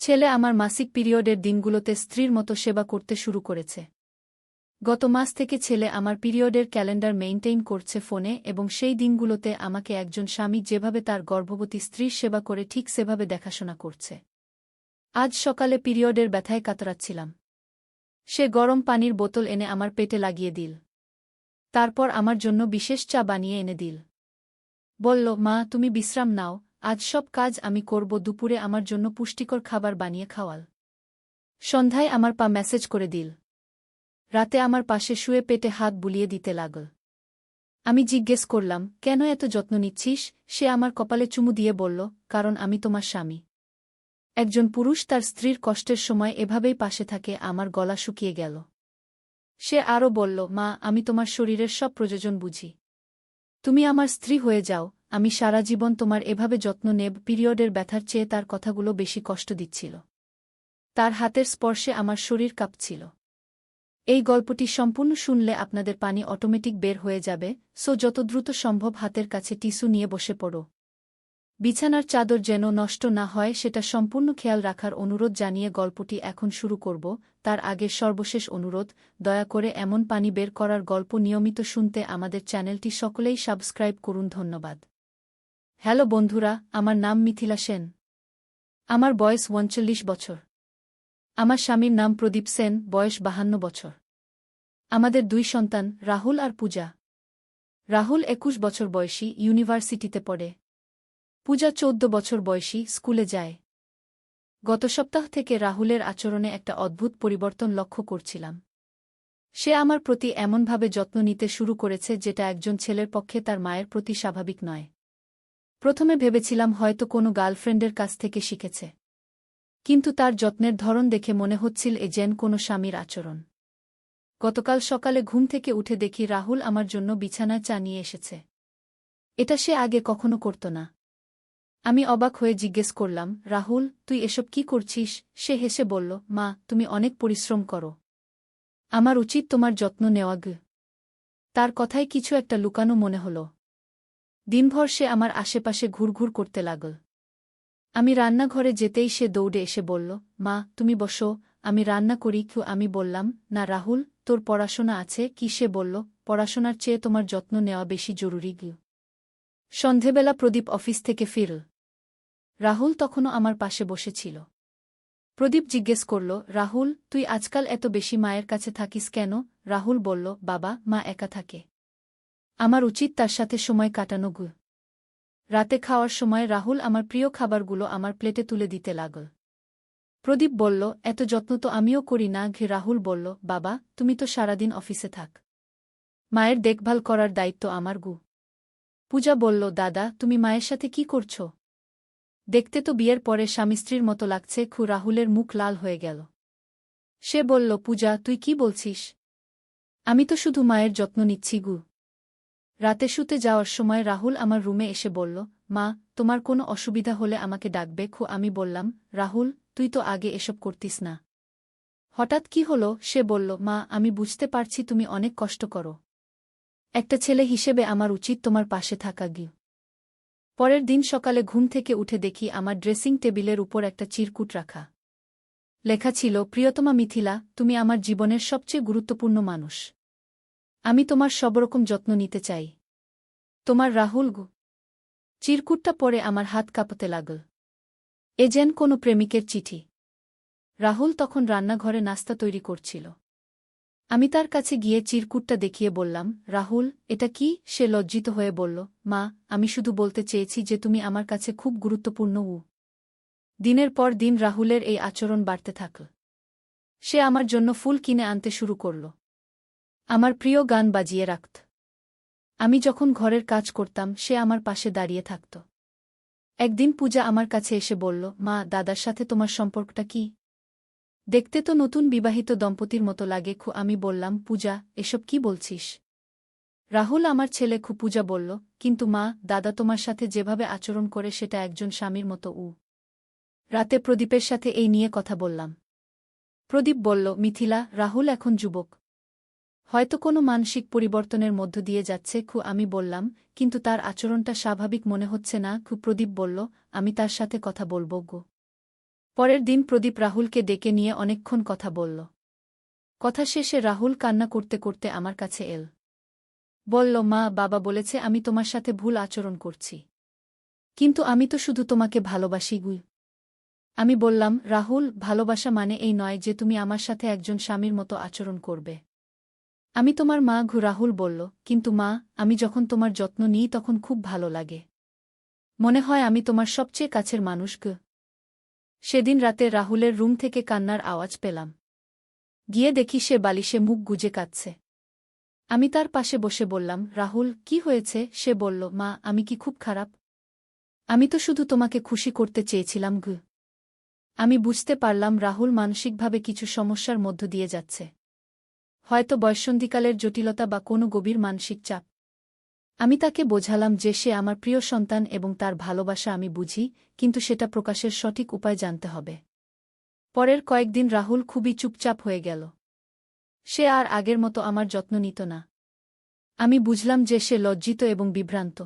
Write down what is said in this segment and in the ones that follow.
ছেলে আমার মাসিক পিরিয়ডের দিনগুলোতে স্ত্রীর মতো সেবা করতে শুরু করেছে। গত মাস থেকে ছেলে আমার পিরিয়ডের ক্যালেন্ডার মেইনটেইন করছে ফোনে এবং সেই দিনগুলোতে আমাকে একজন স্বামী যেভাবে তার গর্ভবতী স্ত্রীর সেবা করে ঠিক সেভাবে দেখাশোনা করছে। আজ সকালে পিরিয়ডের ব্যথায় কাতরাচ্ছিলাম। সে গরম পানির বোতল এনে আমার পেটে লাগিয়ে দিল। তারপর আমার জন্য বিশেষ চা বানিয়ে এনে দিল। বলল, মা তুমি বিশ্রাম নাও, আজ সব কাজ আমি করব। দুপুরে আমার জন্য পুষ্টিকর খাবার বানিয়ে খাওয়াল। সন্ধ্যায় আমার পা ম্যাসেজ করে দিল। রাতে আমার পাশে শুয়ে পেটে হাত বুলিয়ে দিতে লাগল। আমি জিজ্ঞেস করলাম, কেন এত যত্ন নিচ্ছিস? সে আমার কপালে চুমু দিয়ে বলল, কারণ আমি তোমার স্বামী। একজন পুরুষ তার স্ত্রীর কষ্টের সময় এভাবেই পাশে থাকে। আমার গলা শুকিয়ে গেল। সে আরও বলল, মা আমি তোমার শরীরের সব প্রয়োজন বুঝি। তুমি আমার স্ত্রী হয়ে যাও, আমি সারা জীবন তোমার এভাবে যত্ন নেব। পিরিয়ডের ব্যথার চেয়ে তার কথাগুলো বেশি কষ্ট দিচ্ছিল। তার হাতের স্পর্শে আমার শরীর কাঁপছিল। এই গল্পটি সম্পূর্ণ শুনলে আপনাদের পানি অটোমেটিক বের হয়ে যাবে, সো যত দ্রুত সম্ভব হাতের কাছে টিস্যু নিয়ে বসে পড়ো। বিছানার চাদর যেন নষ্ট না হয় সেটা সম্পূর্ণ খেয়াল রাখার অনুরোধ জানিয়ে গল্পটি এখন শুরু করব। তার আগে সর্বশেষ অনুরোধ, দয়া করে এমন পানি বের করার গল্প নিয়মিত শুনতে আমাদের চ্যানেলটি সকলেই সাবস্ক্রাইব করুন। ধন্যবাদ। হ্যালো বন্ধুরা, আমার নাম মিথিলা সেন। আমার বয়স 39 বছর। আমার স্বামীর নাম প্রদীপ সেন, বয়স 52 বছর। আমাদের 2 সন্তান, রাহুল আর পূজা। রাহুল 21 বছর বয়সী, ইউনিভার্সিটিতে পড়ে। পূজা 14 বছর বয়সী, স্কুলে যায়। গত সপ্তাহ থেকে রাহুলের আচরণে একটা অদ্ভুত পরিবর্তন লক্ষ্য করছিলাম। সে আমার প্রতি এমনভাবে যত্ন নিতে শুরু করেছে যেটা একজন ছেলের পক্ষে তার মায়ের প্রতি স্বাভাবিক নয়। প্রথমে ভেবেছিলাম হয়তো কোনো গার্লফ্রেন্ডের কাছ থেকে শিখেছে। কিন্তু তার যত্নের ধরন দেখে মনে হচ্ছিল এ যেন কোনো স্বামীর আচরণ। গতকাল সকালে ঘুম থেকে উঠে দেখি রাহুল আমার জন্য বিছানায় চা নিয়ে এসেছে। এটা সে আগে কখনো করত না। আমি অবাক হয়ে জিজ্ঞেস করলাম, রাহুল তুই এসব কি করছিস? সে হেসে বলল, মা তুমি অনেক পরিশ্রম করো। আমার উচিত তোমার যত্ন নেওয়া। তার কথায় কিছু একটা লুকানো মনে হল। দিনভর সে আমার আশেপাশে ঘুরঘুর করতে লাগল। আমি রান্নাঘরে যেতেই সে দৌড়ে এসে বলল, মা তুমি বসো, আমি রান্না করি। আমি বললাম, না রাহুল, তোর পড়াশোনা আছে। কি? সে বলল, পড়াশোনার চেয়ে তোমার যত্ন নেওয়া বেশি জরুরি। সন্ধেবেলা প্রদীপ অফিস থেকে ফিরল। রাহুল তখনও আমার পাশে বসেছিল। প্রদীপ জিজ্ঞেস করল, রাহুল তুই আজকাল এত বেশি মায়ের কাছে থাকিস কেন? রাহুল বলল, বাবা মা একা থাকে। আমার উচিত তার সাথে সময় কাটানো। রাতে খাওয়ার সময় রাহুল আমার প্রিয় খাবারগুলো আমার প্লেটে তুলে দিতে লাগল। প্রদীপ বলল, এত যত্ন তো আমিও করি না। রাহুল বলল, বাবা তুমি তো সারাদিন অফিসে থাক। মায়ের দেখভাল করার দায়িত্ব আমার। পূজা বলল, দাদা তুমি মায়ের সাথে কি করছ? দেখতে তো বিয়ের পরে স্বামী স্ত্রীর মতো লাগছে। রাহুলের মুখ লাল হয়ে গেল। সে বলল, পূজা তুই কি বলছিস? আমি তো শুধু মায়ের যত্ন নিচ্ছি। রাতে শুতে যাওয়ার সময় রাহুল আমার রুমে এসে বলল, মা তোমার কোনো অসুবিধা হলে আমাকে ডাকবে। আমি বললাম, রাহুল তুই তো আগে এসব করতিস না। হঠাৎ কি হলো? সে বলল, মা আমি বুঝতে পারছি তুমি অনেক কষ্ট করো। একটা ছেলে হিসেবে আমার উচিত তোমার পাশে থাকা। পরের দিন সকালে ঘুম থেকে উঠে দেখি আমার ড্রেসিং টেবিলের উপর একটা চিরকুট রাখা। লেখা ছিল, প্রিয়তমা মিথিলা, তুমি আমার জীবনের সবচেয়ে গুরুত্বপূর্ণ মানুষ। আমি তোমার সবরকম যত্ন নিতে চাই। তোমার রাহুল। চিরকুটটা পরে আমার হাত কাঁপতে লাগল। এ যেন কোনো প্রেমিকের চিঠি। রাহুল তখন রান্নাঘরে নাস্তা তৈরি করছিল। আমি তার কাছে গিয়ে চিরকুটটা দেখিয়ে বললাম, রাহুল এটা কি? সে লজ্জিত হয়ে বলল, মা আমি শুধু বলতে চেয়েছি যে তুমি আমার কাছে খুব গুরুত্বপূর্ণ। দিনের পর দিন রাহুলের এই আচরণ বাড়তে থাকল। সে আমার জন্য ফুল কিনে আনতে শুরু করল। আমার প্রিয় গান বাজিয়ে রাখত। আমি যখন ঘরের কাজ করতাম সে আমার পাশে দাঁড়িয়ে থাকত। একদিন পূজা আমার কাছে এসে বলল, মা দাদার সাথে তোমার সম্পর্কটা কি? দেখতে তো নতুন বিবাহিত দম্পতির মতো লাগে। আমি বললাম, পূজা এসব কি বলছিস? রাহুল আমার ছেলে। পূজা বলল, কিন্তু মা দাদা তোমার সাথে যেভাবে আচরণ করে সেটা একজন স্বামীর মতো। রাতে প্রদীপের সাথে এই নিয়ে কথা বললাম। প্রদীপ বলল, মিথিলা রাহুল এখন যুবক। হয়তো কোনো মানসিক পরিবর্তনের মধ্য দিয়ে যাচ্ছে। আমি বললাম, কিন্তু তার আচরণটা স্বাভাবিক মনে হচ্ছে না। প্রদীপ বলল, আমি তার সাথে কথা বলব। পরের দিন প্রদীপ রাহুলকে ডেকে নিয়ে অনেকক্ষণ কথা বলল। কথা শেষে রাহুল কান্না করতে করতে আমার কাছে এল। বলল, মা, বাবা বলেছে আমি তোমার সাথে ভুল আচরণ করছি। কিন্তু আমি তো শুধু তোমাকে ভালোবাসি গুই। আমি বললাম, রাহুল, ভালোবাসা মানে এই নয় যে তুমি আমার সাথে একজন স্বামীর মতো আচরণ করবে। আমি তোমার মা ঘু। রাহুল বলল, কিন্তু মা, আমি যখন তোমার যত্ন নিই তখন খুব ভালো লাগে। মনে হয় আমি তোমার সবচেয়ে কাছের মানুষ গ। সেদিন রাতে রাহুলের রুম থেকে কান্নার আওয়াজ পেলাম। গিয়ে দেখি সে বালিশে মুখ গুজে কাঁদছে। আমি তার পাশে বসে বললাম, রাহুল, কি হয়েছে? সে বলল, মা, আমি কি খুব খারাপ? আমি তো শুধু তোমাকে খুশি করতে চেয়েছিলাম গু। আমি বুঝতে পারলাম রাহুল মানসিকভাবে কিছু সমস্যার মধ্য দিয়ে যাচ্ছে। হয়তো বয়ঃসন্ধিকালের জটিলতা বা কোনো গভীর মানসিক চাপ। আমি তাকে বোঝালাম যে সে আমার প্রিয় সন্তান এবং তার ভালোবাসা আমি বুঝি, কিন্তু সেটা প্রকাশের সঠিক উপায় জানতে হবে। পরের কয়েকদিন রাহুল খুবই চুপচাপ হয়ে গেল। সে আর আগের মতো আমার যত্ন নিত না। আমি বুঝলাম যে সে লজ্জিত এবং বিভ্রান্ত।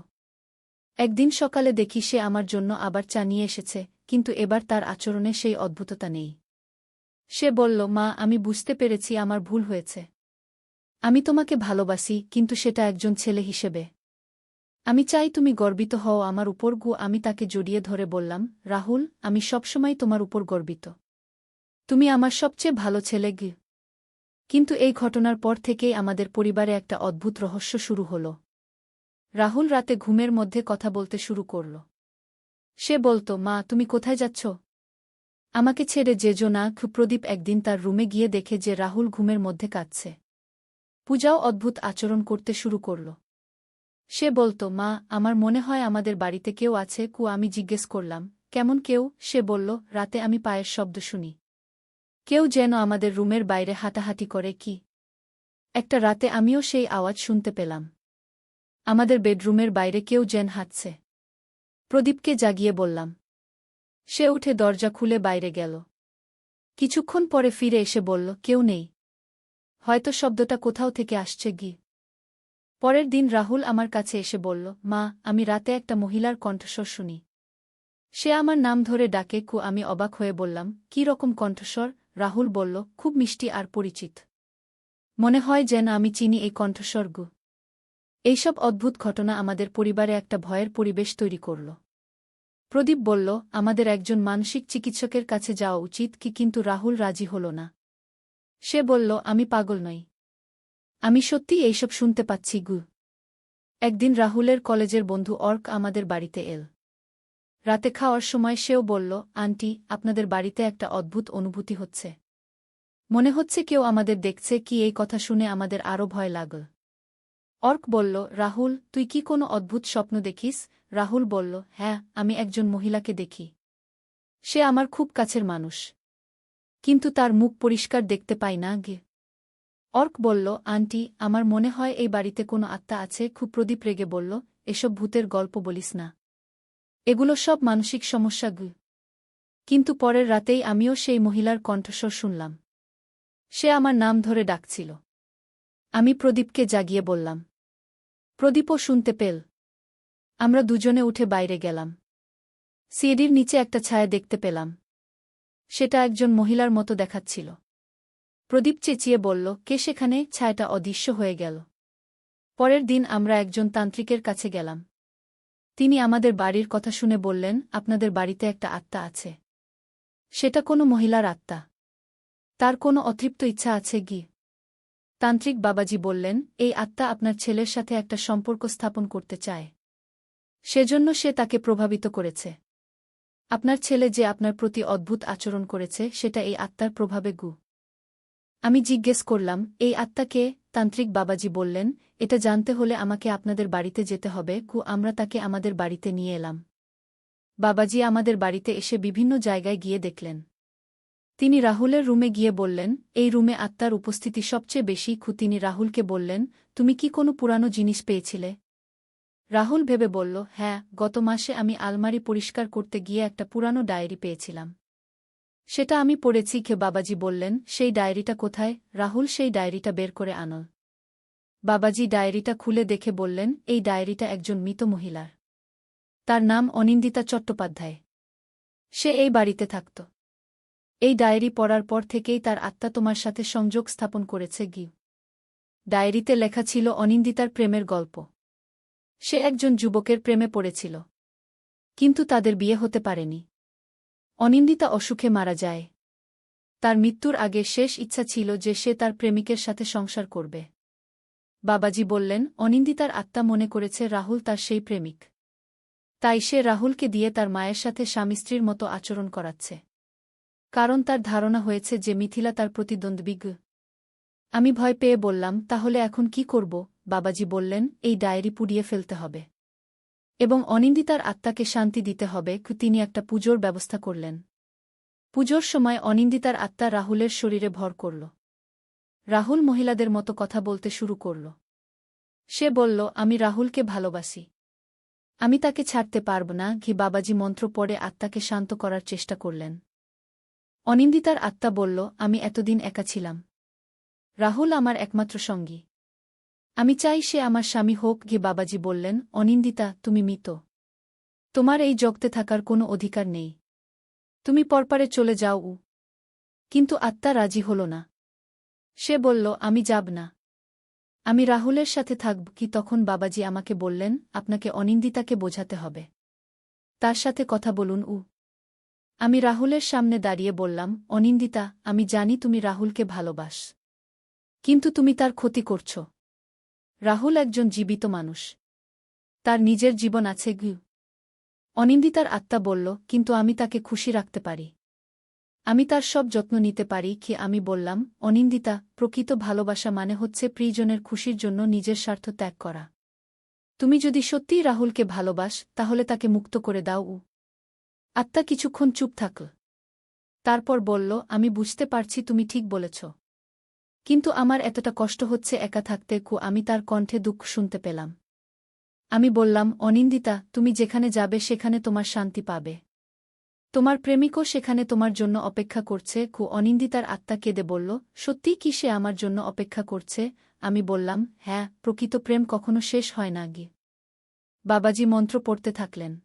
একদিন সকালে দেখি সে আমার জন্য আবার চা নিয়ে এসেছে, কিন্তু এবার তার আচরণে সেই অদ্ভুততা নেই। সে বলল, মা, আমি বুঝতে পেরেছি আমার ভুল হয়েছে। আমি তোমাকে ভালোবাসি, কিন্তু সেটা একজন ছেলে হিসেবে। আমি চাই তুমি গর্বিত হও আমার উপর গু। আমি তাকে জড়িয়ে ধরে বললাম, রাহুল, আমি সবসময় তোমার উপর গর্বিত। তুমি আমার সবচেয়ে ভালো ছেলে গি। কিন্তু এই ঘটনার পর থেকেই আমাদের পরিবারে একটা অদ্ভুত রহস্য শুরু হল। রাহুল রাতে ঘুমের মধ্যে কথা বলতে শুরু করল। সে বলত, মা, তুমি কোথায় যাচ্ছ? আমাকে ছেড়ে যেজো না। প্রদীপ একদিন তার রুমে গিয়ে দেখে যে রাহুল ঘুমের মধ্যে কাঁদছে। পূজাও অদ্ভুত আচরণ করতে শুরু করল। সে বলত, মা, আমার মনে হয় আমাদের বাড়িতে কেউ আছে। আমি জিজ্ঞেস করলাম, কেমন কেউ? সে বলল, রাতে আমি পায়ের শব্দ শুনি। কেউ যেন আমাদের রুমের বাইরে হাঁটাহাঁটি করে। কি একটা রাতে আমিও সেই আওয়াজ শুনতে পেলাম। আমাদের বেডরুমের বাইরে কেউ যেন হাঁটছে। প্রদীপকে জাগিয়ে বললাম। সে উঠে দরজা খুলে বাইরে গেল। কিছুক্ষণ পরে ফিরে এসে বলল, কেউ নেই। হয়তো শব্দটা কোথাও থেকে আসছে গি। পরের দিন রাহুল আমার কাছে এসে বলল, মা, আমি রাতে একটা মহিলার কণ্ঠস্বর শুনি। সে আমার নাম ধরে ডাকে। আমি অবাক হয়ে বললাম, কী রকম কণ্ঠস্বর? রাহুল বলল, খুব মিষ্টি আর পরিচিত। মনে হয় যেন আমি চিনি এই কণ্ঠস্বর গু। এইসব অদ্ভুত ঘটনা আমাদের পরিবারে একটা ভয়ের পরিবেশ তৈরি করল। প্রদীপ বলল, আমাদের একজন মানসিক চিকিৎসকের কাছে যাওয়া উচিত কি? কিন্তু রাহুল রাজি হল না। সে বলল, আমি পাগল নই। আমি সত্যি এইসব শুনতে পাচ্ছি গু। একদিন রাহুলের কলেজের বন্ধু অর্ক আমাদের বাড়িতে এল। রাতে খাওয়ার সময় সেও বলল, আন্টি, আপনাদের বাড়িতে একটা অদ্ভুত অনুভূতি হচ্ছে। মনে হচ্ছে কেউ আমাদের দেখছে। কি এই কথা শুনে আমাদের আরও ভয় লাগল। অর্ক বলল, রাহুল, তুই কি কোনো অদ্ভুত স্বপ্ন দেখিস? রাহুল বলল, হ্যাঁ, আমি একজন মহিলাকে দেখি। সে আমার খুব কাছের মানুষ। কিন্তু তার মুখ পরিষ্কার দেখতে পাই না গে। অর্ক বলল, আন্টি, আমার মনে হয় এই বাড়িতে কোনো আত্মা আছে। প্রদীপ রেগে বলল, এসব ভূতের গল্প বলিস না। এগুলো সব মানসিক সমস্যা গু। কিন্তু পরের রাতেই আমিও সেই মহিলার কণ্ঠস্বর শুনলাম। সে আমার নাম ধরে ডাকছিল। আমি প্রদীপকে জাগিয়ে বললাম। প্রদীপও শুনতে পেল। আমরা দুজনে উঠে বাইরে গেলাম। সিঁড়ির নিচে একটা ছায়া দেখতে পেলাম। সেটা একজন মহিলার মতো দেখাচ্ছিল। প্রদীপ চেঁচিয়ে বলল, কে সেখানে? ছায়াটা অদৃশ্য হয়ে গেল। পরের দিন আমরা একজন তান্ত্রিকের কাছে গেলাম। তিনি আমাদের বাড়ির কথা শুনে বললেন, আপনাদের বাড়িতে একটা আত্মা আছে। সেটা কোনো মহিলার আত্মা। তার কোনো অতৃপ্ত ইচ্ছা আছে গি। তান্ত্রিক বাবাজি বললেন, এই আত্মা আপনার ছেলের সাথে একটা সম্পর্ক স্থাপন করতে চায়। সেজন্য সে তাকে প্রভাবিত করেছে। আপনার ছেলে যে আপনার প্রতি অদ্ভুত আচরণ করেছে সেটা এই আত্মার প্রভাবে গু। আমি জিজ্ঞেস করলাম, এই আত্মা কে? তান্ত্রিক বাবাজি বললেন, এটা জানতে হলে আমাকে আপনাদের বাড়িতে যেতে হবে। আমরা তাকে আমাদের বাড়িতে নিয়ে এলাম। বাবাজি আমাদের বাড়িতে এসে বিভিন্ন জায়গায় গিয়ে দেখলেন। তিনি রাহুলের রুমে গিয়ে বললেন, এই রুমে আত্মার উপস্থিতি সবচেয়ে বেশি। তিনি রাহুলকে বললেন, তুমি কি কোনো পুরানো জিনিস পেয়েছিলে? রাহুল ভেবে বলল, হ্যাঁ, গত মাসে আমি আলমারি পরিষ্কার করতে গিয়ে একটা পুরানো ডায়েরি পেয়েছিলাম। সেটা আমি পড়েছি। বাবাজি বললেন, সেই ডায়েরিটা কোথায়? রাহুল সেই ডায়েরিটা বের করে আনল। বাবাজি ডায়েরিটা খুলে দেখে বললেন, এই ডায়েরিটা একজন মৃত মহিলার। তার নাম অনিন্দিতা চট্টোপাধ্যায়। সে এই বাড়িতে থাকত। এই ডায়েরি পড়ার পর থেকেই তার আত্মা তোমার সাথে সংযোগ স্থাপন করেছে গি। ডায়েরিতে লেখা ছিল অনিন্দিতার প্রেমের গল্প। সে একজন যুবকের প্রেমে পড়েছিল, কিন্তু তাদের বিয়ে হতে পারেনি। অনিন্দিতা অসুখে মারা যায়। তার মৃত্যুর আগে শেষ ইচ্ছা ছিল যে সে তার প্রেমিকের সাথে সংসার করবে। বাবাজি বললেন, অনিন্দিতার আত্মা মনে করেছে রাহুল তার সেই প্রেমিক। তাই সে রাহুলকে দিয়ে তার মায়ের সাথে স্বামী-স্ত্রীর মতো আচরণ করাচ্ছে। কারণ তার ধারণা হয়েছে যে মিথিলা তার প্রতিদ্বন্দ্বী। আমি ভয় পেয়ে বললাম, তাহলে এখন কি করব? বাবাজি বললেন, এই ডায়েরি পুড়িয়ে ফেলতে হবে এবং অনিন্দিতার আত্মাকে শান্তি দিতে হবে। তিনি একটা পুজোর ব্যবস্থা করলেন। পুজোর সময় অনিন্দিতার আত্মা রাহুলের শরীরে ভর করল। রাহুল মহিলাদের মতো কথা বলতে শুরু করল। সে বলল, আমি রাহুলকে ভালোবাসি, আমি তাকে ছাড়তে পারব না। বাবাজি মন্ত্র পড়ে আত্মাকে শান্ত করার চেষ্টা করলেন। অনিন্দিতার আত্মা বলল, আমি এতদিন একা ছিলাম। রাহুল আমার একমাত্র সঙ্গী। আমি চাই সে আমার স্বামী হোক। বাবাজি বললেন, অনিন্দিতা, তুমি মৃত। তোমার এই জগতে থাকার কোনো অধিকার নেই। তুমি পরপারে চলে যাও। কিন্তু আত্মা রাজি হল না। সে বলল, আমি যাব না, আমি রাহুলের সাথে থাকব। তখন বাবাজি আমাকে বললেন, আপনাকে অনিন্দিতাকে বোঝাতে হবে, তার সাথে কথা বলুন। আমি রাহুলের সামনে দাঁড়িয়ে বললাম, অনিন্দিতা, আমি জানি তুমি রাহুলকে ভালোবাস, কিন্তু তুমি তার ক্ষতি করছ। রাহুল একজন জীবিত মানুষ, তার নিজের জীবন আছে। অনিন্দিতার আত্মা বলল, কিন্তু আমি তাকে খুশি রাখতে পারি, আমি তার সব যত্ন নিতে পারি। আমি বললাম, অনিন্দিতা, প্রকৃত ভালোবাসা মানে হচ্ছে প্রিয়জনের খুশির জন্য নিজের স্বার্থ ত্যাগ করা। তুমি যদি সত্যিই রাহুলকে ভালোবাস, তাহলে তাকে মুক্ত করে দাও। আত্মা কিছুক্ষণ চুপ থাকল। তারপর বলল, আমি বুঝতে পারছি, তুমি ঠিক বলেছ, কিন্তু আমার এতটা কষ্ট হচ্ছে একা থাকতে। আমি তার কণ্ঠে দুঃখ শুনতে পেলাম। আমি বললাম, অনিন্দিতা, তুমি যেখানে যাবে সেখানে তোমার শান্তি পাবে। তোমার প্রেমিকও সেখানে তোমার জন্য অপেক্ষা করছে। অনিন্দিতার আত্মা কেঁদে বলল, সত্যিই কি সে আমার জন্য অপেক্ষা করছে? আমি বললাম, হ্যাঁ, প্রকৃত প্রেম কখনো শেষ হয় না। বাবাজি মন্ত্র পড়তে থাকলেন।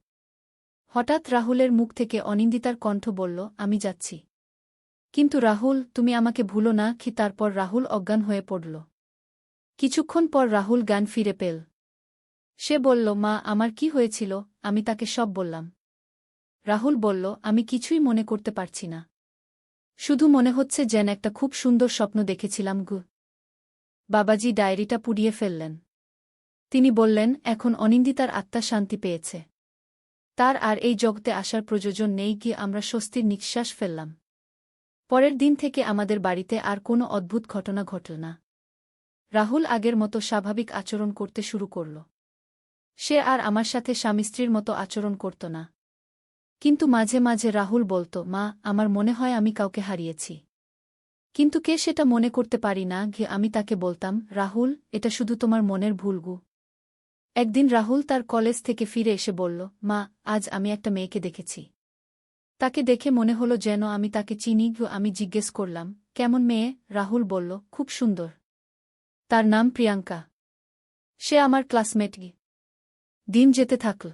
হঠাৎ রাহুলের মুখ থেকে অনিন্দিতার কণ্ঠ বলল, আমি যাচ্ছি, কিন্তু রাহুল, তুমি আমাকে ভুলো না। তারপর রাহুল অজ্ঞান হয়ে পড়ল। কিছুক্ষণ পর রাহুল জ্ঞান ফিরে পেল। সে বলল, মা, আমার কি হয়েছিল? আমি তাকে সব বললাম। রাহুল বলল, আমি কিছুই মনে করতে পারছি না, শুধু মনে হচ্ছে যেন একটা খুব সুন্দর স্বপ্ন দেখেছিলাম। বাবাজি ডায়েরিটা পুড়িয়ে ফেললেন। তিনি বললেন, এখন অনিন্দিতার আত্মা শান্তি পেয়েছে, তার আর এই জগতে আসার প্রয়োজন নেই। আমরা স্বস্তির নিঃশ্বাস ফেললাম। পরের দিন থেকে আমাদের বাড়িতে আর কোনো অদ্ভুত ঘটনা ঘটল না। রাহুল আগের মতো স্বাভাবিক আচরণ করতে শুরু করল। সে আর আমার সাথে স্বামী-স্ত্রীর মতো আচরণ করত না। কিন্তু মাঝে মাঝে রাহুল বলত, মা, আমার মনে হয় আমি কাউকে হারিয়েছি, কিন্তু কে সেটা মনে করতে পারি না। আমি তাকে বলতাম, রাহুল, এটা শুধু তোমার মনের ভুল। একদিন রাহুল তার কলেজ থেকে ফিরে এসে বলল, মা, আজ আমি একটা মেয়েকে দেখেছি। তাকে দেখে মনে হলো যেন আমি তাকে চিনি। আমি জিজ্ঞেস করলাম, কেমন মেয়ে? রাহুল বলল, খুব সুন্দর, তার নাম প্রিয়াঙ্কা, সে আমার ক্লাসমেট। দিন যেতে থাকল।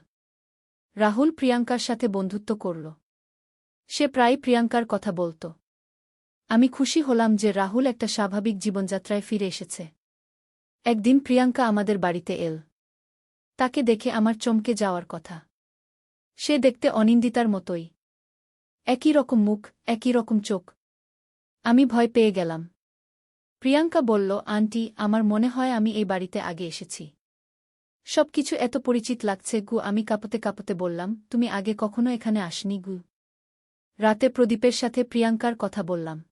রাহুল প্রিয়াঙ্কার সাথে বন্ধুত্ব করল। সে প্রায় প্রিয়াঙ্কার কথা বলত। আমি খুশি হলাম যে রাহুল একটা স্বাভাবিক জীবনযাত্রায় ফিরে এসেছে। একদিন প্রিয়াঙ্কা আমাদের বাড়িতে এল। তাকে দেখে আমার চমকে যাওয়ার কথা। সে দেখতে অনিন্দিতার মতোই, একই রকম মুখ, একই রকম চোখ। আমি ভয় পেয়ে গেলাম। প্রিয়াঙ্কা বলল, আন্টি, আমার মনে হয় আমি এই বাড়িতে আগে এসেছি, সবকিছু এত পরিচিত লাগছে। আমি কাঁপতে কাঁপতে বললাম, তুমি আগে কখনো এখানে আসনি? রাতে প্রদীপের সাথে প্রিয়াঙ্কার কথা বললাম।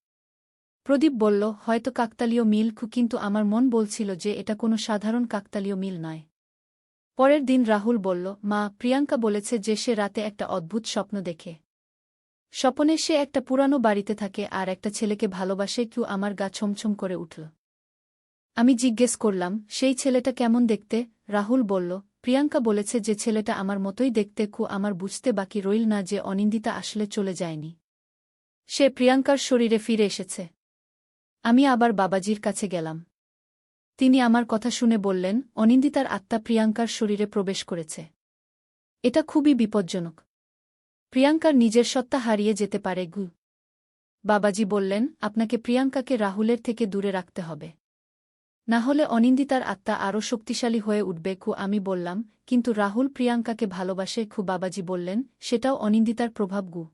প্রদীপ বলল, হয়তো কাকতালীয় মিল। কিন্তু আমার মন বলছিল যে এটা কোনো সাধারণ কাকতালীয় মিল নয়। পরের দিন রাহুল বলল, মা, প্রিয়াঙ্কা বলেছে যে সে রাতে একটা অদ্ভুত স্বপ্ন দেখে। স্বপনে সে একটা পুরানো বাড়িতে থাকে আর একটা ছেলেকে ভালোবাসে। আমার গা ছমছম করে উঠল। আমি জিজ্ঞেস করলাম, সেই ছেলেটা কেমন দেখতে? রাহুল বলল, প্রিয়াঙ্কা বলেছে যে ছেলেটা আমার মতোই দেখতে। আমার বুঝতে বাকি রইল না যে অনিন্দিতা আসলে চলে যায়নি, সে প্রিয়াঙ্কার শরীরে ফিরে এসেছে। আমি আবার বাবাজির কাছে গেলাম। তিনি আমার কথা শুনে বললেন, অনিন্দিতার আত্মা প্রিয়াঙ্কার শরীরে প্রবেশ করেছে। এটা খুবই বিপজ্জনক। প্রিয়াঙ্কার নিজের সত্তা হারিয়ে যেতে পারে। বাবাজি বললেন, আপনাকে প্রিয়াঙ্কাকে রাহুলের থেকে দূরে রাখতে হবে। না হলে অনিন্দিতার আত্মা আরও শক্তিশালী হয়ে উঠবে। আমি বললাম, কিন্তু রাহুল প্রিয়াঙ্কাকে ভালোবাসে। বাবাজি বললেন, সেটাও অনিন্দিতার প্রভাব।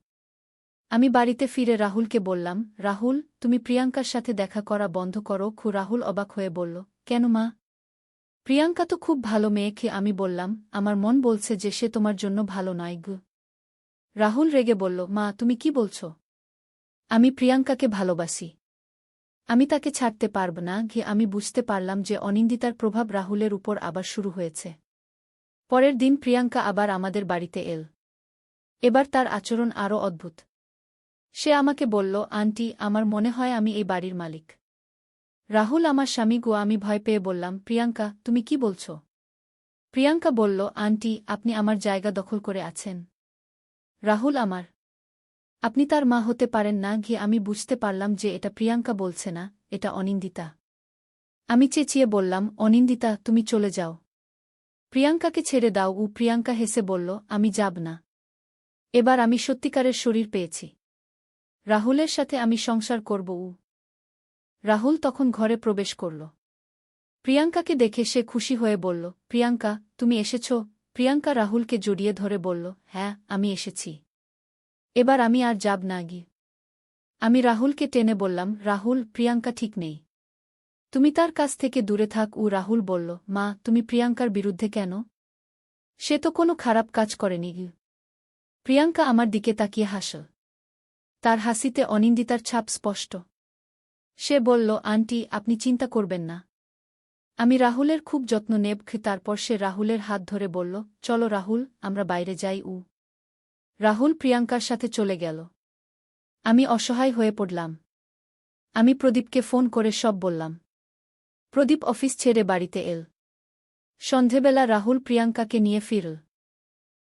আমি বাড়িতে ফিরে রাহুলকে বললাম, রাহুল, তুমি প্রিয়াঙ্কার সাথে দেখা করা বন্ধ করো। রাহুল অবাক হয়ে বলল, কেন মা? প্রিয়াঙ্কা তো খুব ভালো মেয়ে। আমি বললাম, আমার মন বলছে যে সে তোমার জন্য ভালো নয়। রাহুল রেগে বলল, মা তুমি কি বলছ? আমি প্রিয়াঙ্কাকে ভালোবাসি। আমি তাকে ছাড়তে পারব না। আমি বুঝতে পারলাম যে অনিন্দিতার প্রভাব রাহুলের উপর আবার শুরু হয়েছে। পরের দিন প্রিয়াঙ্কা আবার আমাদের বাড়িতে এল। এবার তার আচরণ আরও অদ্ভুত। সে আমাকে বলল, আন্টি, আমার মনে হয় আমি এই বাড়ির মালিক। রাহুল আমার স্বামী। আমি ভয় পেয়ে বললাম, প্রিয়াঙ্কা, তুমি কি বলছ? প্রিয়াঙ্কা বলল, আন্টি, আপনি আমার জায়গা দখল করে আছেন। রাহুল আমার। আপনি তার মা হতে পারেন না। আমি বুঝতে পারলাম যে এটা প্রিয়াঙ্কা বলছে না, এটা অনিন্দিতা। আমি চেঁচিয়ে বললাম, অনিন্দিতা, তুমি চলে যাও। প্রিয়াঙ্কাকে ছেড়ে দাও। প্রিয়াঙ্কা হেসে বলল, আমি যাব না। এবার আমি সত্যিকারের শরীর পেয়েছি। রাহুলের সাথে আমি সংসার করব। রাহুল তখন ঘরে প্রবেশ করল। প্রিয়াঙ্কাকে দেখে সে খুশি হয়ে বলল, প্রিয়াঙ্কা, তুমি এসেছ? প্রিয়াঙ্কা রাহুলকে জড়িয়ে ধরে বলল, হ্যাঁ, আমি এসেছি। এবার আমি আর যাব না। আমি রাহুলকে টেনে বললাম, রাহুল, প্রিয়াঙ্কা ঠিক নেই। তুমি তার কাছ থেকে দূরে থাক। রাহুল বলল, মা, তুমি প্রিয়াঙ্কার বিরুদ্ধে কেন? সে তো কোনো খারাপ কাজ করেনি। প্রিয়াঙ্কা আমার দিকে তাকিয়ে হাসল। তার হাসিতে অনিন্দিতার ছাপ স্পষ্ট। সে বলল, আন্টি, আপনি চিন্তা করবেন না। আমি রাহুলের খুব যত্ন নেব। তারপর সে রাহুলের হাত ধরে বলল, চলো রাহুল, আমরা বাইরে যাই। রাহুল প্রিয়াঙ্কার সাথে চলে গেল। আমি অসহায় হয়ে পড়লাম। আমি প্রদীপকে ফোন করে সব বললাম। প্রদীপ অফিস ছেড়ে বাড়িতে এল। সন্ধেবেলা রাহুল প্রিয়াঙ্কাকে নিয়ে ফিরল।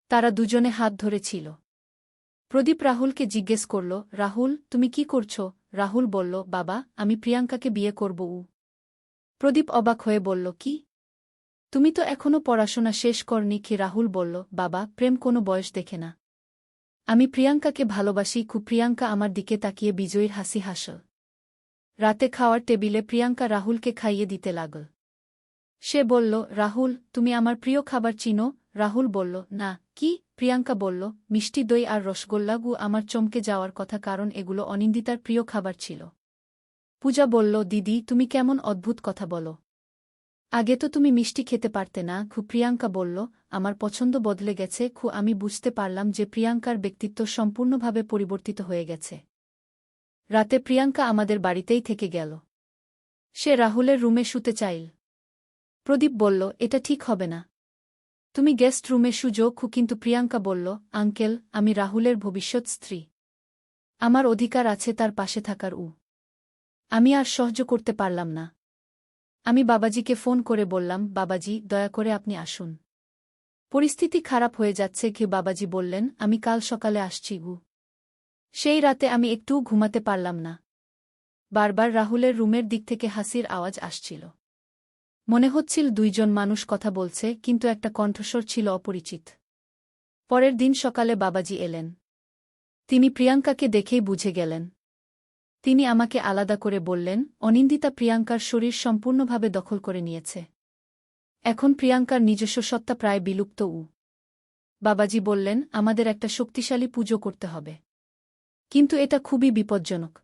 তারা দুজনে হাত ধরেছিল। প্রদীপ রাহুলকে জিজ্ঞেস করল, রাহুল, তুমি কি করছ? রাহুল বলল, বাবা, আমি প্রিয়াঙ্কাকে বিয়ে করব। প্রদীপ অবাক হয়ে বলল, কি? তুমি তো এখনো পড়াশোনা শেষ করনি। রাহুল বলল, বাবা, প্রেম কোনো বয়স দেখে না। আমি প্রিয়াঙ্কাকে ভালোবাসি। প্রিয়াঙ্কা আমার দিকে তাকিয়ে বিজয়ীর হাসি হাসল। রাতে খাওয়ার টেবিলে প্রিয়াঙ্কা রাহুলকে খাইয়ে দিতে লাগল। সে বলল, রাহুল, তুমি আমার প্রিয় খাবার চিনো? রাহুল বলল, না, কি? প্রিয়াঙ্কা বলল, মিষ্টি দই আর রসগোল্লা। আমার চমকে যাওয়ার কথা, কারণ এগুলো অনিন্দিতার প্রিয় খাবার ছিল। পূজা বলল, দিদি, তুমি কেমন অদ্ভুত কথা বলো। আগে তো তুমি মিষ্টি খেতে পারতে না। প্রিয়াঙ্কা বলল, আমার পছন্দ বদলে গেছে। আমি বুঝতে পারলাম যে প্রিয়াঙ্কার ব্যক্তিত্ব সম্পূর্ণভাবে পরিবর্তিত হয়ে গেছে। রাতে প্রিয়াঙ্কা আমাদের বাড়িতেই থেকে গেল। সে রাহুলের রুমে শুতে চাইল। প্রদীপ বলল, এটা ঠিক হবে না। তুমি গেস্ট রুমে শুজো। কিন্তু প্রিয়াঙ্কা বলল, আঙ্কেল, আমি রাহুলের ভবিষ্যৎ স্ত্রী। আমার অধিকার আছে তার পাশে থাকার। আমি আর সহ্য করতে পারলাম না। আমি বাবাজিকে ফোন করে বললাম, বাবাজি, দয়া করে আপনি আসুন। পরিস্থিতি খারাপ হয়ে যাচ্ছে। বাবাজি বললেন, আমি কাল সকালে আসছি। সেই রাতে আমি একটুও ঘুমাতে পারলাম না। বারবার রাহুলের রুমের দিক থেকে হাসির আওয়াজ আসছিল। মনে হচ্ছিল দুইজন মানুষ কথা বলছে, কিন্তু একটা কণ্ঠস্বর ছিল অপরিচিত। পরের দিন সকালে বাবাজি এলেন। তিনি প্রিয়াঙ্কাকে দেখেই বুঝে গেলেন। তিনি আমাকে আলাদা করে বললেন, অনিন্দিতা প্রিয়াঙ্কার শরীর সম্পূর্ণভাবে দখল করে নিয়েছে। এখন প্রিয়াঙ্কার নিজস্ব সত্তা প্রায় বিলুপ্ত। বাবাজি বললেন, আমাদের একটা শক্তিশালী পুজো করতে হবে। কিন্তু এটা খুবই বিপজ্জনক।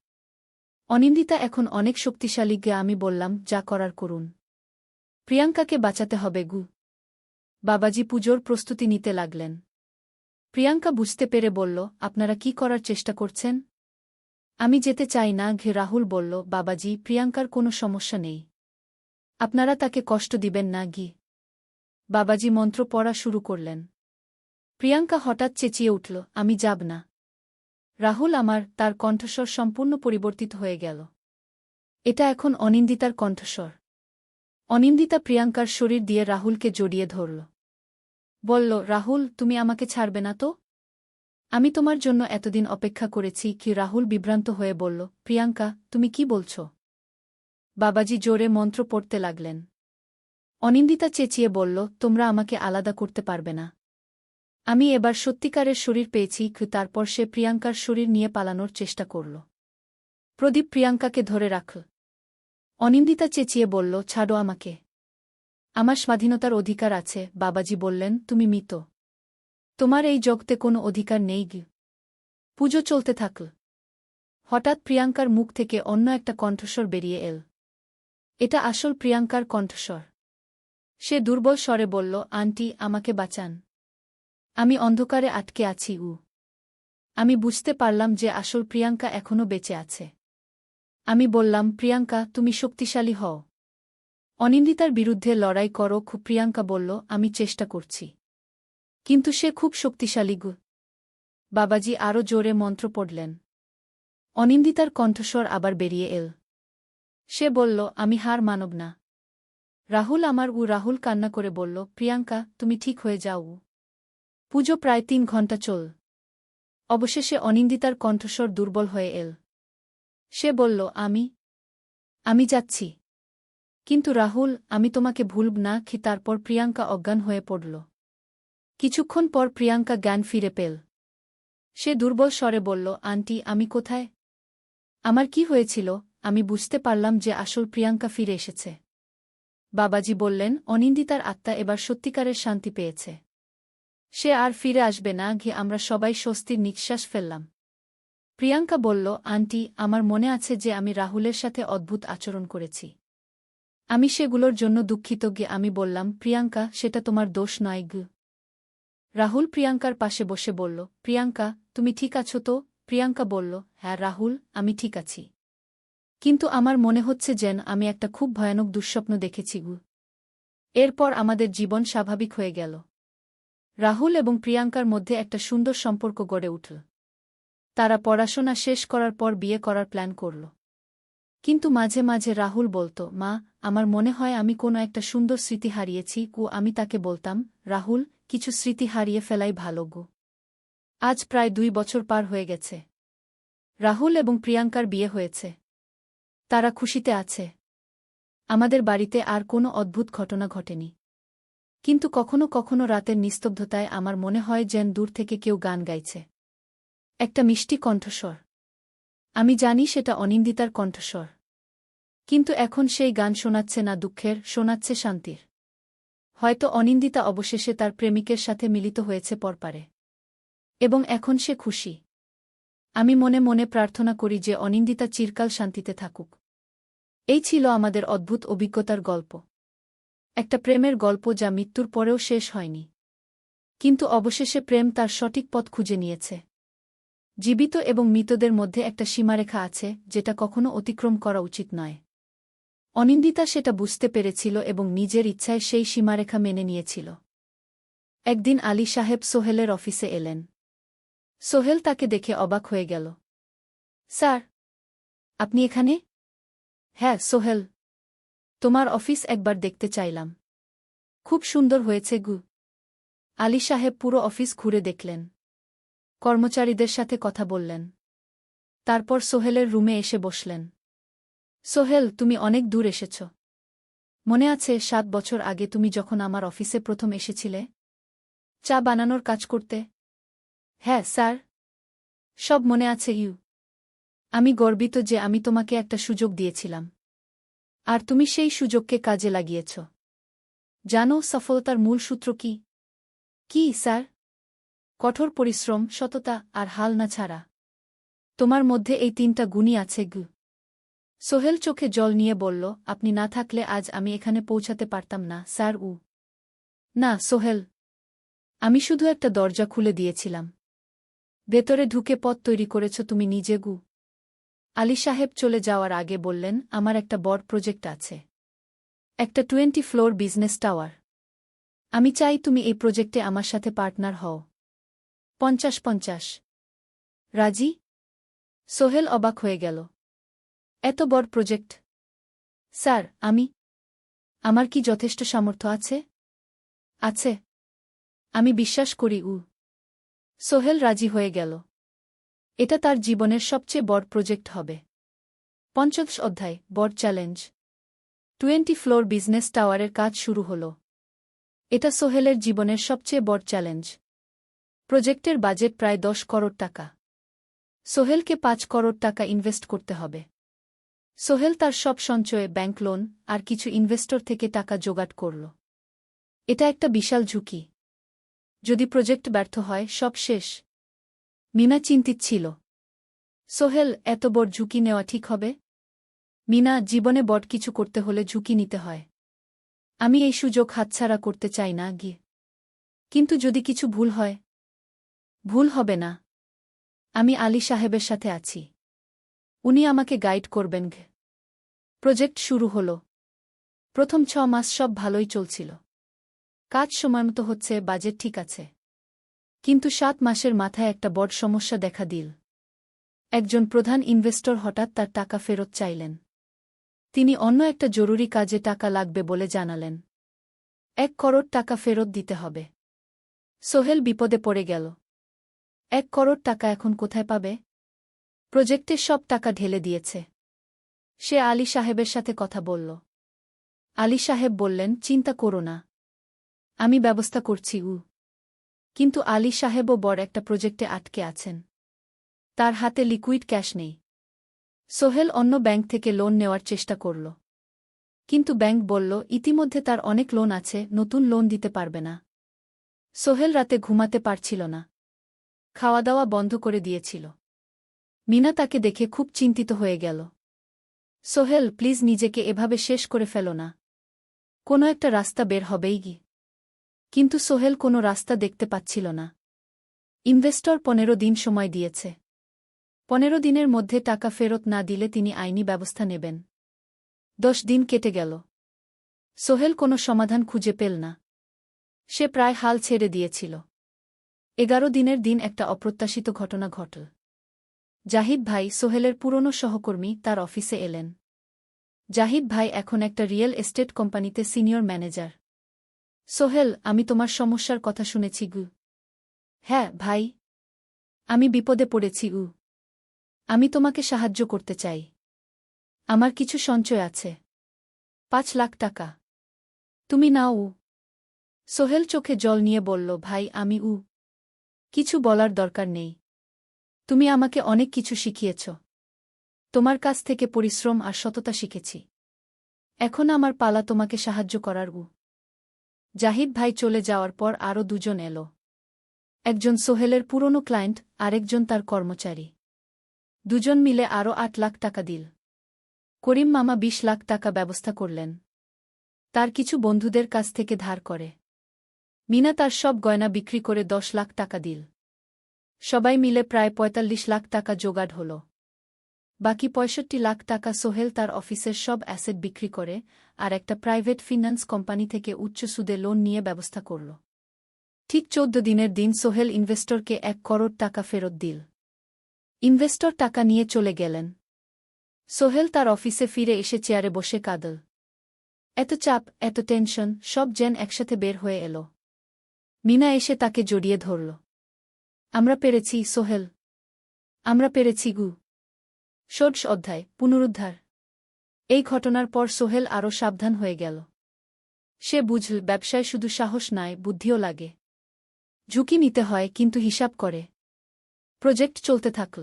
অনিন্দিতা এখন অনেক শক্তিশালী। আমি বললাম, যা করার করুন। প্রিয়াঙ্কাকে বাঁচাতে হবে। বাবাজি পুজোর প্রস্তুতি নিতে লাগলেন। প্রিয়াঙ্কা বুঝতে পেরে বলল, আপনারা কি করার চেষ্টা করছেন? আমি যেতে চাই না। রাহুল বলল, বাবাজি, প্রিয়াঙ্কার কোনো সমস্যা নেই। আপনারা তাকে কষ্ট দিবেন না। বাবাজি মন্ত্র পড়া শুরু করলেন। প্রিয়াঙ্কা হঠাৎ চেঁচিয়ে উঠল, আমি যাব না। রাহুল আমার। তার কণ্ঠস্বর সম্পূর্ণ পরিবর্তিত হয়ে গেল। এটা এখন অনিন্দিতার কণ্ঠস্বর। অনিন্দিতা প্রিয়াঙ্কার শরীর দিয়ে রাহুলকে জড়িয়ে ধরল। বলল, রাহুল, তুমি আমাকে ছাড়বে না তো? আমি তোমার জন্য এতদিন অপেক্ষা করেছি। রাহুল বিভ্রান্ত হয়ে বলল, প্রিয়াঙ্কা, তুমি কি বলছ? বাবাজি জোরে মন্ত্র পড়তে লাগলেন। অনিন্দিতা চেঁচিয়ে বলল, তোমরা আমাকে আলাদা করতে পারবে না। আমি এবার সত্যিকারের শরীর পেয়েছি। তারপর সে প্রিয়াঙ্কার শরীর নিয়ে পালানোর চেষ্টা করল। প্রদীপ প্রিয়াঙ্কাকে ধরে রাখল। অনিন্দিতা চেঁচিয়ে বলল, ছাড়ো আমাকে। আমার স্বাধীনতার অধিকার আছে। বাবাজি বললেন, তুমি মৃত। তোমার এই জগতে কোনো অধিকার নেই। পুজো চলতে থাকল। হঠাৎ প্রিয়াঙ্কার মুখ থেকে অন্য একটা কণ্ঠস্বর বেরিয়ে এল। এটা আসল প্রিয়াঙ্কার কণ্ঠস্বর। সে দুর্বল স্বরে বলল, আন্টি, আমাকে বাঁচান। আমি অন্ধকারে আটকে আছি। আমি বুঝতে পারলাম যে আসল প্রিয়াঙ্কা এখনও বেঁচে আছে। আমি বললাম, প্রিয়াঙ্কা, তুমি শক্তিশালী হও। অনিন্দিতার বিরুদ্ধে লড়াই করো। প্রিয়াঙ্কা বলল, আমি চেষ্টা করছি। কিন্তু সে খুব শক্তিশালী। বাবাজি আরও জোরে মন্ত্র পড়লেন। অনিন্দিতার কণ্ঠস্বর আবার বেরিয়ে এল। সে বলল, আমি হার মানব না। রাহুল আমার। রাহুল কান্না করে বলল, প্রিয়াঙ্কা, তুমি ঠিক হয়ে যাও। পুজো প্রায় 3 ঘণ্টা চল। অবশেষে অনিন্দিতার কণ্ঠস্বর দুর্বল হয়ে এল। সে বলল, আমি যাচ্ছি। কিন্তু রাহুল, আমি তোমাকে ভুলব না। তারপর প্রিয়াঙ্কা অজ্ঞান হয়ে পড়ল। কিছুক্ষণ পর প্রিয়াঙ্কা জ্ঞান ফিরে পেল। সে দুর্বল স্বরে বলল, আন্টি, আমি কোথায়? আমার কি হয়েছিল? আমি বুঝতে পারলাম যে আসল প্রিয়াঙ্কা ফিরে এসেছে। বাবাজি বললেন, অনিন্দিতার আত্মা এবার সত্যিকারের শান্তি পেয়েছে। সে আর ফিরে আসবে না। আমরা সবাই স্বস্তির নিঃশ্বাস ফেললাম। প্রিয়াঙ্কা বলল, আন্টি, আমার মনে আছে যে আমি রাহুলের সাথে অদ্ভুত আচরণ করেছি। আমি সেগুলোর জন্য দুঃখিত। আমি বললাম, প্রিয়াঙ্কা, সেটা তোমার দোষ নয়। রাহুল প্রিয়াঙ্কার পাশে বসে বলল, প্রিয়াঙ্কা, তুমি ঠিক আছো তো? প্রিয়াঙ্কা বলল, হ্যাঁ রাহুল, আমি ঠিক আছি। কিন্তু আমার মনে হচ্ছে যেন আমি একটা খুব ভয়ানক দুঃস্বপ্ন দেখেছি। এরপর আমাদের জীবন স্বাভাবিক হয়ে গেল। রাহুল এবং প্রিয়াঙ্কার মধ্যে একটা সুন্দর সম্পর্ক গড়ে উঠল। তারা পড়াশোনা শেষ করার পর বিয়ে করার প্ল্যান করল। কিন্তু মাঝে মাঝে রাহুল বলত, মা, আমার মনে হয় আমি কোনো একটা সুন্দর স্মৃতি হারিয়েছি। আমি তাকে বলতাম, রাহুল, কিছু স্মৃতি হারিয়ে ফেলাই ভালো। আজ প্রায় 2 বছর পার হয়ে গেছে। রাহুল এবং প্রিয়াঙ্কার বিয়ে হয়েছে। তারা খুশিতে আছে। আমাদের বাড়িতে আর কোনো অদ্ভুত ঘটনা ঘটেনি। কিন্তু কখনো কখনো রাতের নিস্তব্ধতায় আমার মনে হয় যেন দূর থেকে কেউ গান গাইছে। একটা মিষ্টি কণ্ঠস্বর। আমি জানি সেটা অনিন্দিতার কণ্ঠস্বর। কিন্তু এখন সেই গান শোনাচ্ছে না দুঃখের, শোনাচ্ছে শান্তির। হয়তো অনিন্দিতা অবশেষে তার প্রেমিকের সাথে মিলিত হয়েছে পরপারে। এবং এখন সে খুশি। আমি মনে মনে প্রার্থনা করি যে অনিন্দিতা চিরকাল শান্তিতে থাকুক। এই ছিল আমাদের অদ্ভুত অভিজ্ঞতার গল্প। একটা প্রেমের গল্প যা মৃত্যুর পরেও শেষ হয়নি। কিন্তু অবশেষে প্রেম তার সঠিক পথ খুঁজে নিয়েছে। জীবিত এবং মৃতদের মধ্যে একটা সীমারেখা আছে, যেটা কখনো অতিক্রম করা উচিত নয়। অনিন্দিতা সেটা বুঝতে পেরেছিল এবং নিজের ইচ্ছায় সেই সীমারেখা মেনে নিয়েছিল। একদিন আলী সাহেব সোহেলের অফিসে এলেন। সোহেল তাকে দেখে অবাক হয়ে গেল। স্যার, আপনি এখানে? হ্যাঁ সোহেল, তোমার অফিস একবার দেখতে চাইলাম। খুব সুন্দর হয়েছে। আলী সাহেব পুরো অফিস ঘুরে দেখলেন। কর্মচারীদের সাথে কথা বললেন। তারপর সোহেলের রুমে এসে বসলেন। সোহেল, তুমি অনেক দূর এসেছ। মনে আছে 7 বছর আগে তুমি যখন আমার অফিসে প্রথম এসেছিলে চা বানানোর কাজ করতে? হ্যাঁ স্যার, সব মনে আছে। আমি গর্বিত যে আমি তোমাকে একটা সুযোগ দিয়েছিলাম। আর তুমি সেই সুযোগকে কাজে লাগিয়েছ। জানো সফলতার মূল সূত্র কি? কি স্যার? কঠোর পরিশ্রম, সততা আর হাল না ছাড়া। তোমার মধ্যে এই 3টা গুণই আছে। সোহেল চোখে জল নিয়ে বলল, আপনি না থাকলে আজ আমি এখানে পৌঁছাতে পারতাম না স্যার। না সোহেল, আমি শুধু একটা দরজা খুলে দিয়েছিলাম। ভেতরে ঢুকে পথ তৈরি করেছ তুমি নিজে। আলী সাহেব চলে যাওয়ার আগে বললেন, আমার একটা বড় প্রজেক্ট আছে। একটা 20 ফ্লোর বিজনেস টাওয়ার। আমি চাই তুমি এই প্রজেক্টে আমার সাথে পার্টনার হও। 50-50। রাজি? সোহেল অবাক হয়ে গেল। এত বড় প্রজেক্ট? স্যার, আমার কি যথেষ্ট সামর্থ্য আছে? আছে। আমি বিশ্বাস করি। সোহেল রাজি হয়ে গেল। এটা তার জীবনের সবচেয়ে বড় প্রজেক্ট হবে। 50 অধ্যায়, বড় চ্যালেঞ্জ। 20 ফ্লোর বিজনেস টাওয়ারের কাজ শুরু হল। এটা সোহেলের জীবনের সবচেয়ে বড় চ্যালেঞ্জ। প্রজেক্টের বাজেট প্রায় 10 করোড় টাকা। সোহেলকে 5 করোড় টাকা ইনভেস্ট করতে হবে। সোহেল তার সব সঞ্চয়ে ব্যাংক লোন আর কিছু ইনভেস্টর থেকে টাকা জোগাড় করল। এটা একটা বিশাল ঝুঁকি। যদি প্রজেক্ট ব্যর্থ হয় সব শেষ। মিনা চিন্তিত ছিল। সোহেল, এত বড় ঝুঁকি নেওয়া ঠিক হবে? মিনা, জীবনে বড় কিছু করতে হলে ঝুঁকি নিতে হয়। আমি এই সুযোগ হাতছাড়া করতে চাই না গিয়ে। কিন্তু যদি কিছু ভুল হয়? ভুল হবে না। আমি আলী সাহেবের সাথে আছি। উনি আমাকে গাইড করবেন। প্রজেক্ট শুরু হল। প্রথম 6 মাস সব ভালোই চলছিল। কাজ সময়মতো হচ্ছে, বাজেট ঠিক আছে। কিন্তু 7 মাসের মাথায় একটা বড় সমস্যা দেখা দিল। একজন প্রধান ইনভেস্টর হঠাৎ তার টাকা ফেরত চাইলেন। তিনি অন্য একটা জরুরি কাজে টাকা লাগবে বলে জানালেন। 1 করোড় টাকা ফেরত দিতে হবে। সোহেল বিপদে পড়ে গেল। 1 করোড় টাকা এখন কোথায় পাবে? প্রজেক্টে সব টাকা ঢেলে দিয়েছে। সে আলী সাহেবের সাথে কথা বলল। আলী সাহেব বললেন, চিন্তা করো না, আমি ব্যবস্থা করছি। কিন্তু আলী সাহেবও বড় একটা প্রজেক্টে আটকে আছেন। তার হাতে লিকুইড ক্যাশ নেই। সোহেল অন্য ব্যাংক থেকে লোন নেওয়ার চেষ্টা করল। কিন্তু ব্যাংক বলল, ইতিমধ্যে তার অনেক লোন আছে, নতুন লোন দিতে পারবে না। সোহেল রাতে ঘুমাতে পারছিল না। খাওয়া দাওয়া বন্ধ করে দিয়েছিল। মিনা তাকে দেখে খুব চিন্তিত হয়ে গেল। সোহেল, প্লিজ নিজেকে এভাবে শেষ করে ফেলো না। কোনো একটা রাস্তা বের হবেই কি। কিন্তু সোহেল কোনো রাস্তা দেখতে পাচ্ছিল না। ইনভেস্টর 15 দিন সময় দিয়েছে। 15 দিনের মধ্যে টাকা ফেরত না দিলে তিনি আইনি ব্যবস্থা নেবেন। 10 দিন কেটে গেল। সোহেল কোনো সমাধান খুঁজে পেল না। সে প্রায় হাল ছেড়ে দিয়েছিল। 11 দিনের দিন একটা অপ্রত্যাশিত ঘটনা ঘটল। জাহিদ ভাই, সোহেলের পুরনো সহকর্মী, তার অফিসে এলেন। জাহিদ ভাই এখন একটা রিয়েল এস্টেট কোম্পানিতে সিনিয়র ম্যানেজার। সোহেল, আমি তোমার সমস্যার কথা শুনেছি। হ্যাঁ ভাই, আমি বিপদে পড়েছি। আমি তোমাকে সাহায্য করতে চাই। আমার কিছু সঞ্চয় আছে, 5 লাখ টাকা। তুমি নাও। সোহেল চোখে জল নিয়ে বলল, ভাই আমি কিছু বলার দরকার নেই। তুমি আমাকে অনেক কিছু শিখিয়েছ। তোমার কাছ থেকে পরিশ্রম আর সততা শিখেছি। এখন আমার পালা তোমাকে সাহায্য করার। জাহিদ ভাই চলে যাওয়ার পর আরও 2 জন এলো। একজন সোহেলের পুরনো ক্লায়েন্ট, আরেকজন তার কর্মচারী। 2 জন মিলে আরও 8 লাখ টাকা দিল। করিম মামা 20 লাখ টাকা ব্যবস্থা করলেন। তার কিছু বন্ধুদের কাছ থেকে ধার করে। মিনা তার সব গয়না বিক্রি করে 10 লাখ টাকা দিল। সবাই মিলে প্রায় 45 লাখ টাকা জোগাড় হল। বাকি 65 লাখ টাকা সোহেল তার অফিসের সব অ্যাসেট বিক্রি করে আর একটা প্রাইভেট ফিন্যান্স কোম্পানি থেকে উচ্চ সুদে লোন নিয়ে ব্যবস্থা করল। ঠিক 14 দিনের দিন সোহেল ইনভেস্টরকে 1 করোড় টাকা ফেরত দিল। ইনভেস্টর টাকা নিয়ে চলে গেলেন। সোহেল তার অফিসে ফিরে এসে চেয়ারে বসে কাঁদল। এত চাপ, এত টেনশন, সব যেন একসাথে বের হয়ে এলো। মিনা এসে তাকে জড়িয়ে ধরল। আমরা পেরেছি সোহেল, আমরা পেরেছি। 16 অধ্যায়, পুনরুদ্ধার। এই ঘটনার পর সোহেল আরও সাবধান হয়ে গেল। সে বুঝল, ব্যবসায় শুধু সাহস নয়, বুদ্ধিও লাগে। ঝুঁকি নিতে হয়, কিন্তু হিসাব করে। প্রজেক্ট চলতে থাকল।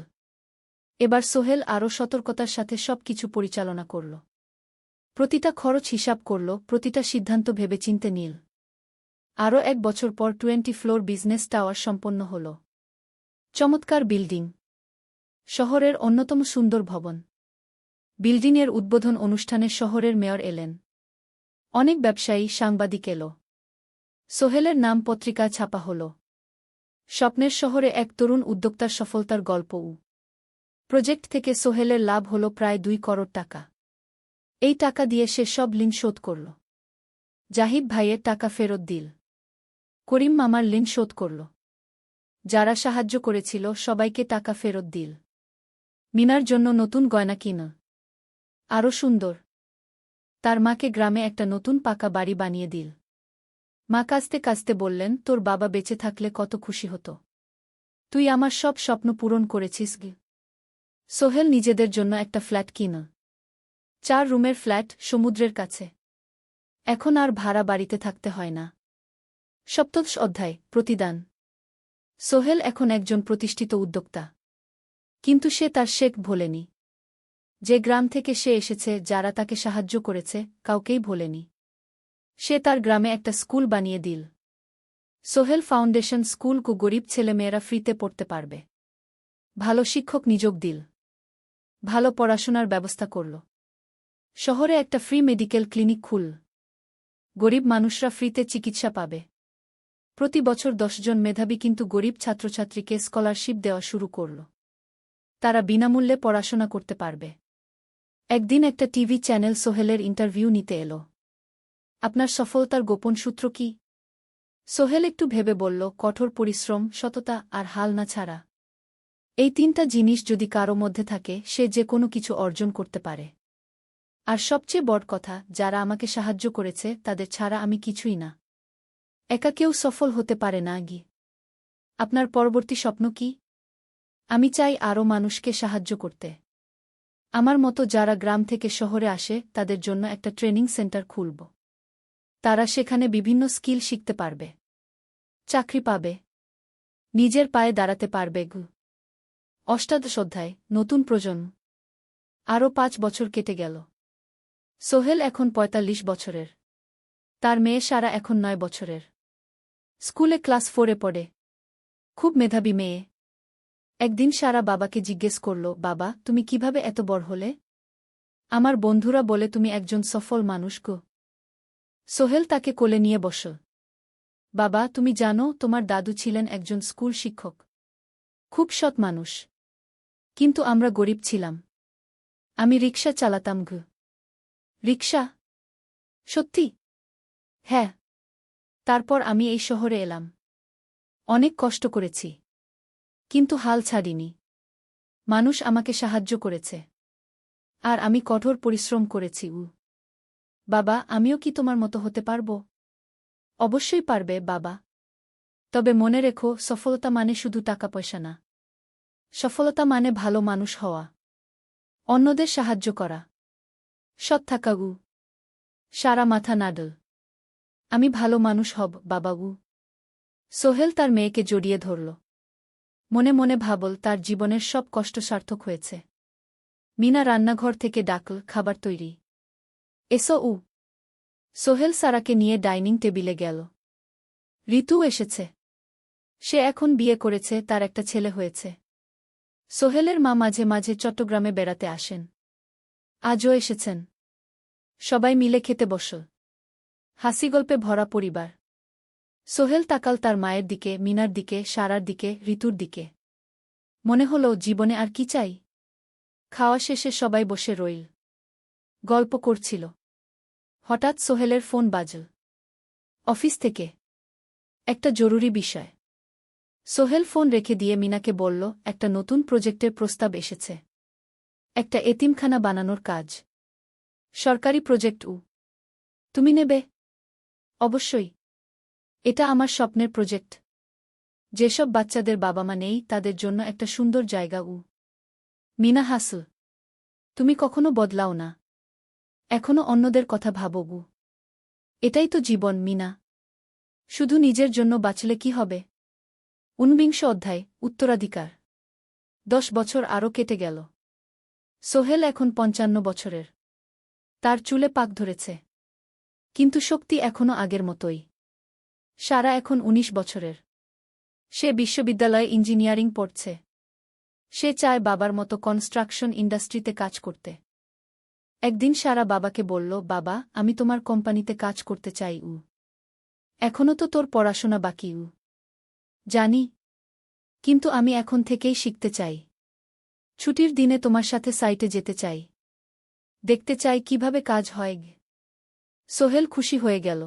এবার সোহেল আরও সতর্কতার সাথে সব কিছু পরিচালনা করল। প্রতিটা খরচ হিসাব করল, প্রতিটা সিদ্ধান্ত ভেবেচিন্তে নিল। আরও 1 বছর পর 20 ফ্লোর বিজনেস টাওয়ার সম্পন্ন হল। চমৎকার বিল্ডিং, শহরের অন্যতম সুন্দর ভবন। বিল্ডিংয়ের উদ্বোধন অনুষ্ঠানে শহরের মেয়র এলেন। অনেক ব্যবসায়ী, সাংবাদিক এলো। সোহেলের নাম পত্রিকায় ছাপা হল। স্বপ্নের শহরে এক তরুণ উদ্যোক্তার সফলতার গল্প। প্রজেক্ট থেকে সোহেলের লাভ হল প্রায় 2 করোড় টাকা। এই টাকা দিয়ে সে সব ঋণ শোধ করল। জাহিদ ভাইয়ের টাকা ফেরত দিল। করিম মামার ঋণ শোধ করল। যারা সাহায্য করেছিল সবাইকে টাকা ফেরত দিল। মিনার জন্য নতুন গয়না কিনল, আরও সুন্দর। তার মাকে গ্রামে একটা নতুন পাকা বাড়ি বানিয়ে দিল। মা কাঁদতে কাঁদতে বললেন, তোর বাবা বেঁচে থাকলে কত খুশি হতো। তুই আমার সব স্বপ্ন পূরণ করেছিস। সোহেল নিজেদের জন্য একটা ফ্ল্যাট কিনল। 4 রুমের ফ্ল্যাট, সমুদ্রের কাছে। এখন আর ভাড়া বাড়িতে থাকতে হয় না। 17 অধ্যায়, প্রতিদান। সোহেল এখন একজন প্রতিষ্ঠিত উদ্যোক্তা। কিন্তু সে তার শেখ ভোলেনি। যে গ্রাম থেকে সে এসেছে, যারা তাকে সাহায্য করেছে, কাউকেই ভোলেনি। সে তার গ্রামে একটা স্কুল বানিয়ে দিল। সোহেল ফাউন্ডেশন স্কুল কু গরিব ছেলেমেয়েরা ফ্রিতে পড়তে পারবে। ভালো শিক্ষক নিযোগ দিল। ভালো পড়াশোনার ব্যবস্থা করল। শহরে একটা ফ্রি মেডিকেল ক্লিনিক খুল। গরিব মানুষরা ফ্রিতে চিকিৎসা পাবে। প্রতি বছর 10 জন মেধাবী কিন্তু গরিব ছাত্রছাত্রীকে স্কলারশিপ দেওয়া শুরু করল। তারা বিনামূল্যে পড়াশোনা করতে পারবে। একদিন একটা টিভি চ্যানেল সোহেলের ইন্টারভিউ নিতে এলো। আপনার সফলতার গোপন সূত্র কি? সোহেল একটু ভেবে বলল, কঠোর পরিশ্রম, সততা আর হাল না ছাড়া। এই 3টা জিনিস যদি কারো মধ্যে থাকে, সে যে কোনো কিছু অর্জন করতে পারে। আর সবচেয়ে বড় কথা, যারা আমাকে সাহায্য করেছে তাদের ছাড়া আমি কিছুই না। একা কেউ সফল হতে পারে না। আপনার পরবর্তী স্বপ্ন কি? আমি চাই আরও মানুষকে সাহায্য করতে। আমার মতো যারা গ্রাম থেকে শহরে আসে তাদের জন্য একটা ট্রেনিং সেন্টার খুলব। তারা সেখানে বিভিন্ন স্কিল শিখতে পারবে, চাকরি পাবে, নিজের পায়ে দাঁড়াতে পারবে। অষ্টাদশ অধ্যায়, নতুন প্রজন্ম। আরও 5 বছর কেটে গেল। সোহেল এখন 45 বছরের। তার মেয়ে সারা এখন 9 বছরের। স্কুলে ক্লাস 4-এ পড়ে। খুব মেধাবী মেয়ে। একদিন সারা বাবাকে জিজ্ঞেস করল, বাবা, তুমি কিভাবে এত বড় হলে? আমার বন্ধুরা বলে তুমি একজন সফল মানুষ গো। সোহেল তাকে কোলে নিয়ে বসল। বাবা, তুমি জানো তোমার দাদু ছিলেন একজন স্কুল শিক্ষক। খুব সৎ মানুষ। কিন্তু আমরা গরিব ছিলাম। আমি রিকশা চালাতাম। রিকশা? সত্যি? হ্যাঁ। তারপর আমি এই শহরে এলাম। অনেক কষ্ট করেছি। কিন্তু হাল ছাড়িনি। মানুষ আমাকে সাহায্য করেছে। আর আমি কঠোর পরিশ্রম করেছি। বাবা, আমিও কি তোমার মতো হতে পারব? অবশ্যই পারবে বাবা। তবে মনে রেখো, সফলতা মানে শুধু টাকা পয়সা না। সফলতা মানে ভালো মানুষ হওয়া, অন্যদের সাহায্য করা, সৎ থাকা। সারা মাথা নাডল। আমি ভালো মানুষ হব বাবা। সোহেল তার মেয়েকে জড়িয়ে ধরল। মনে মনে ভাবল, তার জীবনের সব কষ্ট সার্থক হয়েছে। মিনা রান্নাঘর থেকে ডাকল, খাবার তৈরি। এসো। সোহেল সারাকে নিয়ে ডাইনিং টেবিলে গেল। ঋতু এসেছে। সে এখন বিয়ে করেছে, তার একটা ছেলে হয়েছে। সোহেলের মা মাঝে মাঝে চট্টগ্রামে বেড়াতে আসেন। আজও এসেছেন। সবাই মিলে খেতে বসল। হাসিগল্পে ভরা পরিবার। সোহেল তাকাল তার মায়ের দিকে, মিনার দিকে, সারার দিকে, ঋতুর দিকে। মনে হল, জীবনে আর কি চাই? খাওয়া শেষে সবাই বসে রইল। গল্প করছিল। হঠাৎ সোহেলের ফোন বাজল। অফিস থেকে। একটা জরুরি বিষয়। সোহেল ফোন রেখে দিয়ে মিনাকে বলল, একটা নতুন প্রজেক্টের প্রস্তাব এসেছে। একটা এতিমখানা বানানোর কাজ। সরকারি প্রজেক্ট। তুমি নেবে? অবশ্যই। এটা আমার স্বপ্নের প্রজেক্ট। যেসব বাচ্চাদের বাবা মা নেই তাদের জন্য একটা সুন্দর জায়গা। মিনা হাসল। তুমি কখনো বদলাও না। এখনো অন্যদের কথা ভাবো। এটাই তো জীবন মিনা। শুধু নিজের জন্য বাঁচলে কি হবে? 49 অধ্যায়, উত্তরাধিকার। 10 বছর আরও কেটে গেল। সোহেল এখন 55 বছরের। তার চুলে পাক ধরেছে। কিন্তু শক্তি এখনও আগের মতোই। সারা এখন 19 বছরের। সে বিশ্ববিদ্যালয়ে ইঞ্জিনিয়ারিং পড়ছে। সে চায় বাবার মতো কনস্ট্রাকশন ইন্ডাস্ট্রিতে কাজ করতে। একদিন সারা বাবাকে বলল, বাবা, আমি তোমার কোম্পানিতে কাজ করতে চাই। এখনও তো তোর পড়াশোনা বাকি। জানি। কিন্তু আমি এখন থেকেই শিখতে চাই। ছুটির দিনে তোমার সাথে সাইটে যেতে চাই। দেখতে চাই কিভাবে কাজ হয়। সোহেল খুশি হয়ে গেল।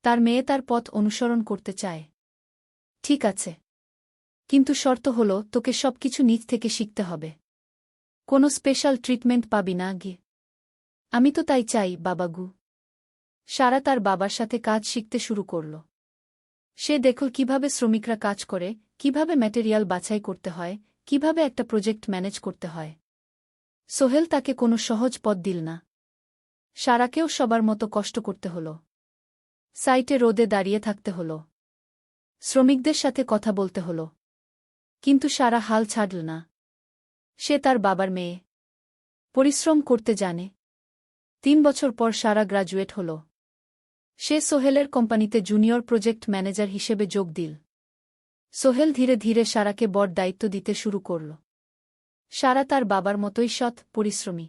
তার মেয়ে তার পথ অনুসরণ করতে চায়। ঠিক আছে। কিন্তু শর্ত হল, তোকে সবকিছু নিজ থেকে শিখতে হবে। কোনো স্পেশাল ট্রিটমেন্ট পাবি না। আমি তো তাই চাই বাবাগু। সারা তার বাবার সাথে কাজ শিখতে শুরু করল। সে দেখল কিভাবে শ্রমিকরা কাজ করে, কিভাবে ম্যাটেরিয়াল বাছাই করতে হয়, কিভাবে একটা প্রজেক্ট ম্যানেজ করতে হয়। সোহেল তাকে কোনো সহজ পথ দিল না। সারাকেও সবার মতো কষ্ট করতে হল। সাইটে রোদে দাঁড়িয়ে থাকতে হল। শ্রমিকদের সাথে কথা বলতে হল। কিন্তু সারা হাল ছাড়ল না। সে তার বাবার মেয়ে। পরিশ্রম করতে জানে। 3 বছর পর সারা গ্রাজুয়েট হল। সে সোহেলের কোম্পানিতে জুনিয়র প্রজেক্ট ম্যানেজার হিসেবে যোগ দিল। সোহেল ধীরে ধীরে সারাকে বড় দায়িত্ব দিতে শুরু করল। সারা তার বাবার মতোই সৎ, পরিশ্রমী।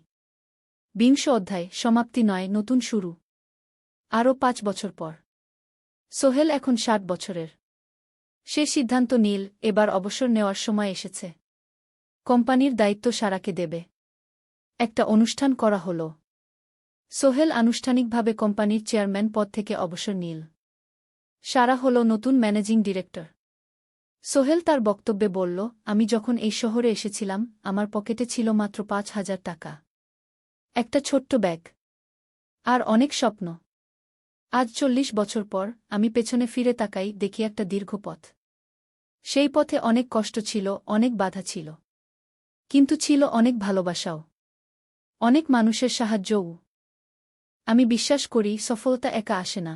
20 অধ্যায়, সমাপ্তি নয়, নতুন শুরু। আরও 5 বছর পর সোহেল এখন 60 বছরের। সে সিদ্ধান্ত নিল, এবার অবসর নেওয়ার সময় এসেছে। কোম্পানির দায়িত্ব সারাকে দেবে। একটা অনুষ্ঠান করা হল। সোহেল আনুষ্ঠানিকভাবে কোম্পানির চেয়ারম্যান পদ থেকে অবসর নিল। সারা হল নতুন ম্যানেজিং ডিরেক্টর। সোহেল তার বক্তব্যে বলল, আমি যখন এই শহরে এসেছিলাম আমার পকেটে ছিল মাত্র 5,000 টাকা। একটা ছোট্ট ব্যাগ। আর অনেক স্বপ্ন। আজ 40 বছর পর আমি পেছনে ফিরে তাকাই, দেখি একটা দীর্ঘ পথ। সেই পথে অনেক কষ্ট ছিল, অনেক বাধা ছিল। কিন্তু ছিল অনেক ভালোবাসাও। অনেক মানুষের সাহায্যও। আমি বিশ্বাস করি সফলতা একা আসে না।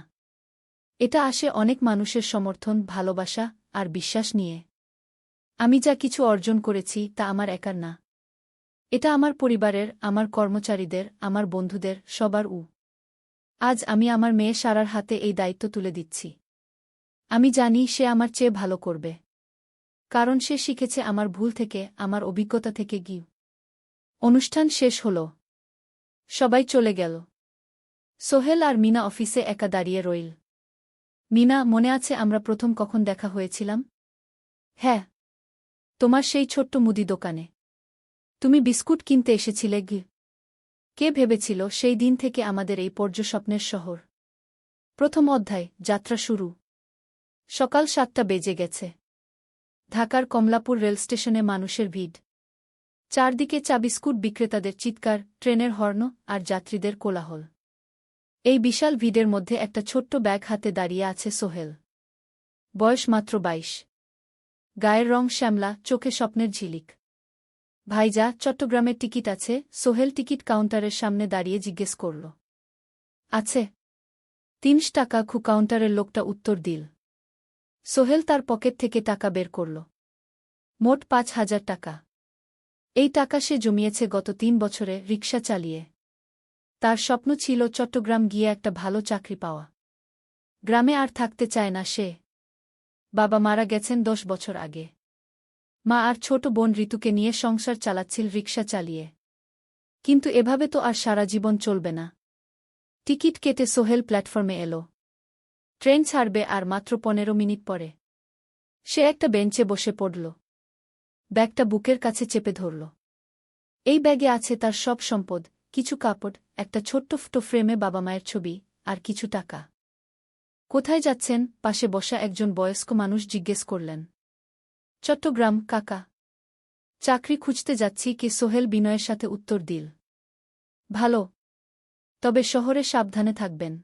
এটা আসে অনেক মানুষের সমর্থন, ভালোবাসা আর বিশ্বাস নিয়ে। আমি যা কিছু অর্জন করেছি তা আমার একার না। এটা আমার পরিবারের, আমার কর্মচারীদের, আমার বন্ধুদের, সবার। আজ আমি আমার মেয়ে সারার হাতে এই দায়িত্ব তুলে দিচ্ছি। আমি জানি সে আমার চেয়ে ভালো করবে। কারণ সে শিখেছে আমার ভুল থেকে, আমার অভিজ্ঞতা থেকে। অনুষ্ঠান শেষ হল। সবাই চলে গেল। সোহেল আর মিনা অফিসে একা দাঁড়িয়ে রইল। মিনা, মনে আছে আমরা প্রথম কখন দেখা হয়েছিলাম? হ্যাঁ, তোমার সেই ছোট্ট মুদি দোকানে। তুমি বিস্কুট কিনতে এসেছিলে। কে ভেবেছিল সেই দিন থেকে আমাদের এই পর্যস্বপ্নের শহর। প্রথম অধ্যায়, যাত্রা শুরু। সকাল 7টা বেজে গেছে। ঢাকার কমলাপুর রেলস্টেশনে মানুষের ভিড়। চারদিকে চা বিস্কুট বিক্রেতাদের চিৎকার, ট্রেনের হর্ন আর যাত্রীদের কোলাহল। এই বিশাল ভিড়ের মধ্যে একটা ছোট্ট ব্যাগ হাতে দাঁড়িয়ে আছে সোহেল। বয়স মাত্র 22। গায়ের রং শ্যামলা, চোখে স্বপ্নের ঝিলিক। ভাইজা, চট্টগ্রামের টিকিট আছে? সোহেল টিকিট কাউন্টারের সামনে দাঁড়িয়ে জিজ্ঞেস করল। আছে। 3 টাকা। কাউন্টারের লোকটা উত্তর দিল। সোহেল তার পকেট থেকে টাকা বের করল। মোট 5,000 টাকা। এই টাকা সে জমিয়েছে গত 3 বছরে রিকশা চালিয়ে। তার স্বপ্ন ছিল চট্টগ্রাম গিয়ে একটা ভালো চাকরি পাওয়া। গ্রামে আর থাকতে চায় না সে। বাবা মারা গেছেন 10 বছর আগে। মা আর ছোট বোন ঋতুকে নিয়ে সংসার চালাচ্ছিল রিকশা চালিয়ে। কিন্তু এভাবে তো আর সারা জীবন চলবে না। টিকিট কেটে সোহেল প্ল্যাটফর্মে এলো। ট্রেন ছাড়বে আর মাত্র 15 মিনিট পরে। সে একটা বেঞ্চে বসে পড়ল। ব্যাগটা বুকের কাছে চেপে ধরল। এই ব্যাগে আছে তার সব সম্পদ, কিছু কাপড়, একটা ছোট্ট ফটো ফ্রেমে বাবা মায়ের ছবি, আর কিছু টাকা। কোথায় যাচ্ছেন? পাশে বসা একজন বয়স্ক মানুষ জিজ্ঞেস করলেন। চট্টগ্রাম কাকা। চাকরি খুঁজতে যাচ্ছি কি? সোহেল বিনয়ের সাথে উত্তর দিল। ভালো। তবে শহরে সাবধানে থাকবেন।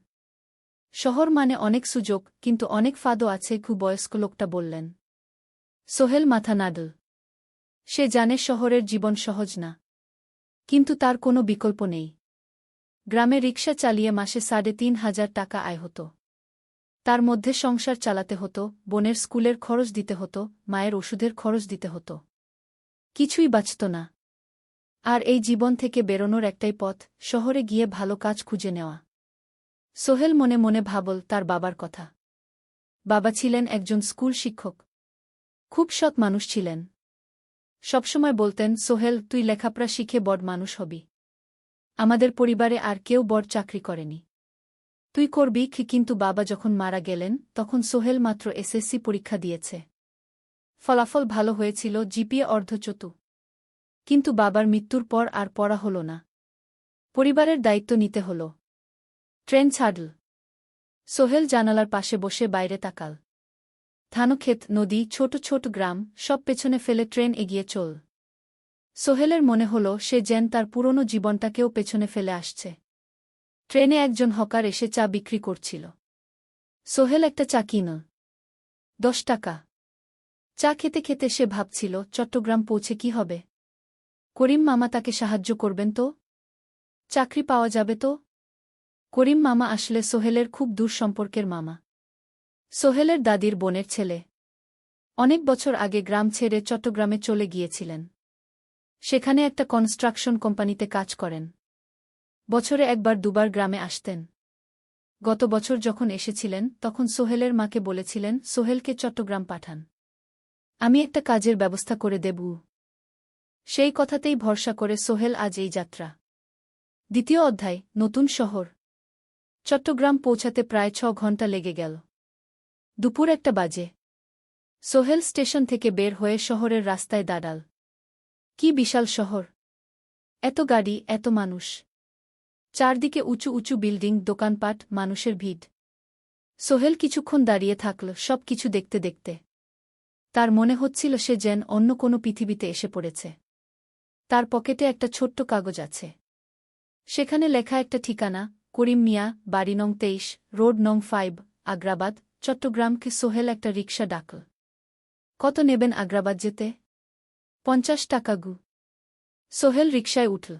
শহর মানে অনেক সুযোগ, কিন্তু অনেক ফাঁদও আছে। বয়স্ক লোকটা বললেন। সোহেল মাথা নাড়ল। সে জানে শহরের জীবন সহজ না। কিন্তু তার কোনো বিকল্প নেই। গ্রামে রিকশা চালিয়ে মাসে 3,500 টাকা আয় হতো। তার মধ্যে সংসার চালাতে হতো, বোনের স্কুলের খরচ দিতে হতো, মায়ের ওষুধের খরচ দিতে হতো। কিছুই বাঁচত না। আর এই জীবন থেকে বেরোনোর একটাই পথ, শহরে গিয়ে ভালো কাজ খুঁজে নেওয়া। সোহেল মনে মনে ভাবল তার বাবার কথা। বাবা ছিলেন একজন স্কুল শিক্ষক। খুব সৎ মানুষ ছিলেন। সবসময় বলতেন, সোহেল, তুই লেখাপড়া শিখে বড় মানুষ হবি। আমাদের পরিবারে আর কেউ বড় চাকরি করেনি। তুই করবি। কিন্তু বাবা যখন মারা গেলেন তখন সোহেল মাত্র এসএসসি পরীক্ষা দিয়েছে। ফলাফল ভালো হয়েছিল, জিপিএ অর্ধচতু। কিন্তু বাবার মৃত্যুর পর আর পড়া হল না। পরিবারের দায়িত্ব নিতে হল। ট্রেন ছাড়ল। সোহেল জানালার পাশে বসে বাইরে তাকাল। ধানক্ষেত, নদী, ছোট ছোট গ্রাম, সব পেছনে ফেলে ট্রেন এগিয়ে চল। সোহেলের মনে হল সে যেন তার পুরনো জীবনটাকেও পেছনে ফেলে আসছে। ট্রেনে একজন হকার এসে চা বিক্রি করছিল। সোহেল একটা চা কিনল। 10 টাকা। চা খেতে খেতে সে ভাবছিল, চট্টগ্রাম পৌঁছে কি হবে? করিম মামা তাকে সাহায্য করবেন তো? চাকরি পাওয়া যাবে তো? করিম মামা আসলে সোহেলের খুব দূর সম্পর্কের মামা। সোহেলের দাদির বোনের ছেলে। অনেক বছর আগে গ্রাম ছেড়ে চট্টগ্রামে চলে গিয়েছিলেন। সেখানে একটা কনস্ট্রাকশন কোম্পানিতে কাজ করেন। বছরে একবার দুবার গ্রামে আসতেন। গত বছর যখন এসেছিলেন তখন সোহেলের মাকে বলেছিলেন সোহেলকে চট্টগ্রাম পাঠান, আমি একটা কাজের ব্যবস্থা করে দেব। সেই কথাতেই ভরসা করে সোহেল আজ এই যাত্রা। দ্বিতীয় অধ্যায়, নতুন শহর। চট্টগ্রাম পৌঁছাতে প্রায় 6 ঘণ্টা লেগে গেল। দুপুর 1টা বাজে। সোহেল স্টেশন থেকে বের হয়ে শহরের রাস্তায় দাঁড়াল। কি বিশাল শহর! এত গাড়ি, এত মানুষ। চারদিকে উঁচু উঁচু বিল্ডিং, দোকানপাট, মানুষের ভিড়। সোহেল কিছুক্ষণ দাঁড়িয়ে থাকল সব কিছু দেখতে দেখতে। তার মনে হচ্ছিল সে যেন অন্য কোনো পৃথিবীতে এসে পড়েছে। তার পকেটে একটা ছোট্ট কাগজ আছে। সেখানে লেখা একটা ঠিকানা, করিম মিয়া, বাড়ি নং 23, রোড নং 5, আগ্রাবাদ, চট্টগ্রামকে। সোহেল একটা রিকশা ডাকল। কত নেবেন আগ্রাবাদ যেতে? 50 টাকা গু। সোহেল রিকশায় উঠল।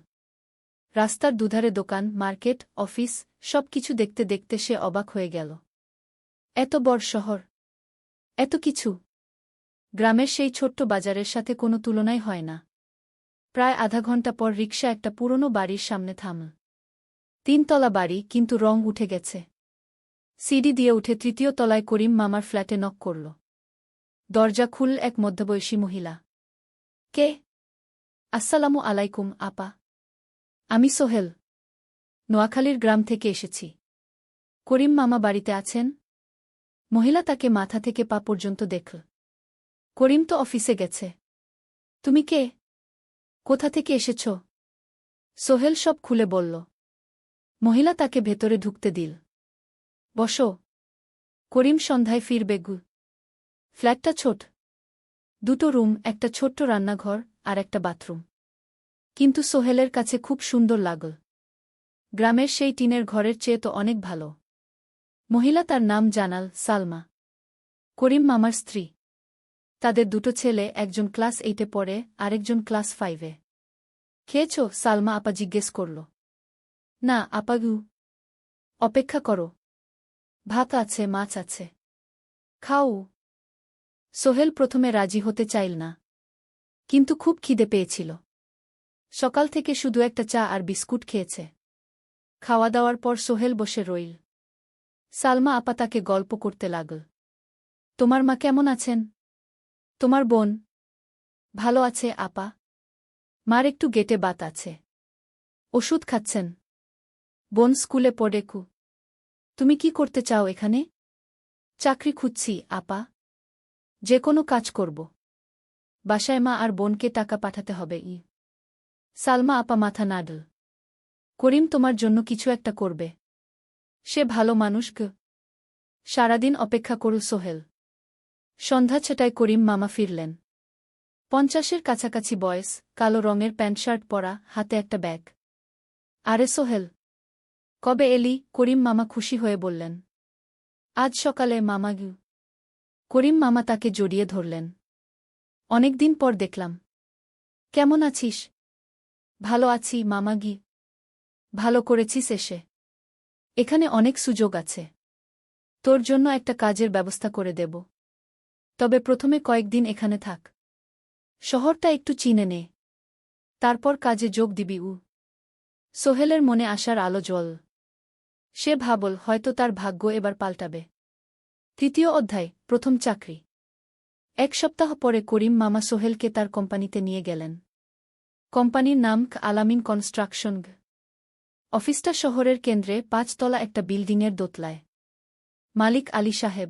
রাস্তার দুধারে দোকান, মার্কেট, অফিস, সব কিছু দেখতে দেখতে সে অবাক হয়ে গেল। এত বড় শহর, এত কিছু! গ্রামের সেই ছোট্ট বাজারের সাথে কোনো তুলনাই হয় না। প্রায় আধা ঘণ্টা পর রিকশা একটা পুরনো বাড়ির সামনে থামল। 3 তলা বাড়ি, কিন্তু রং উঠে গেছে। সিঁড়ি দিয়ে উঠে 3য় তলায় করিম মামার ফ্ল্যাটে নক করল। দরজা খুলল এক মধ্যবয়সী মহিলা। কে? আসসালামু আলাইকুম আপা। আমি সোহেল। নোয়াখালীর গ্রাম থেকে এসেছি। করিম মামা বাড়িতে আছেন? মহিলা তাকে মাথা থেকে পা পর্যন্ত দেখল। করিম তো অফিসে গেছে। তুমি কে? কোথা থেকে এসেছ? সোহেল সব খুলে বলল। মহিলা তাকে ভেতরে ঢুকতে দিল। বসো। করিম সন্ধ্যায় ফিরবে গু। ফ্ল্যাটটা ছোট। 2টো রুম, একটা ছোট্ট রান্নাঘর আর একটা বাথরুম। কিন্তু সোহেলের কাছে খুব সুন্দর লাগল। গ্রামের সেই টিনের ঘরের চেয়ে তো অনেক ভালো। মহিলা তার নাম জানাল সালমা। করিম মামার স্ত্রী। তাদের 2টো ছেলে, একজন ক্লাস 8-এ পড়ে, আরেকজন ক্লাস 5-এ। খেয়েছ? সালমা আপা জিজ্ঞেস করল। না আপা গু। অপেক্ষা করো। ভাত আছে, মাছ আছে। খাও। সোহেল প্রথমে রাজি হতে চাইল না, কিন্তু খুব খিদে পেয়েছিল। সকাল থেকে শুধু একটা চা আর বিস্কুট খেয়েছে। খাওয়া দাওয়ার পর সোহেল বসে রইল। সালমা আপা তাকে গল্প করতে লাগল। তোমার মা কেমন আছেন? তোমার বোন? ভালো আছে আপা। মার একটু গেটে বাত আছে। ওষুধ খাচ্ছেন। বোন স্কুলে পড়ে কু। তুমি কি করতে চাও এখানে? চাকরি খুঁজছি আপা। যে কোনো কাজ করব। বাসায় মা আর বোনকে টাকা পাঠাতে হবে। সালমা আপা মাথা নাড়ল। করিম তোমার জন্য কিছু একটা করবে। সে ভালো মানুষ গ। সারাদিন অপেক্ষা করল সোহেল। সন্ধ্যা 6টায় করিম মামা ফিরলেন। 50-এর কাছাকাছি বয়স, কালো রঙের প্যান্ট শার্ট পরা, হাতে একটা ব্যাগ। আরে সোহেল, কবে এলি? করিম মামা খুশি হয়ে বললেন। আজ সকালে মামা গু। করিম মামা তাকে জড়িয়ে ধরলেন। অনেকদিন পর দেখলাম। কেমন আছিস? ভালো আছি মামা গি। ভালো করেছিস এসে। এখানে অনেক সুযোগ আছে। তোর জন্য একটা কাজের ব্যবস্থা করে দেব। তবে প্রথমে কয়েকদিন এখানে থাক। শহরটা একটু চিনে নে। তারপর কাজে যোগ দিবি। সোহেলের মনে আসার আলো জ্বল। সে ভাবল হয়তো তার ভাগ্য এবার পাল্টাবে। 3য় অধ্যায়, প্রথম চাকরি। 1 সপ্তাহ পরে করিম মামা সোহেলকে তার কোম্পানিতে নিয়ে গেলেন। কোম্পানির নাম আলামিন কনস্ট্রাকশন। অফিসটা শহরের কেন্দ্রে 5 তলা একটা বিল্ডিংয়ের দোতলায়। মালিক আলী সাহেব।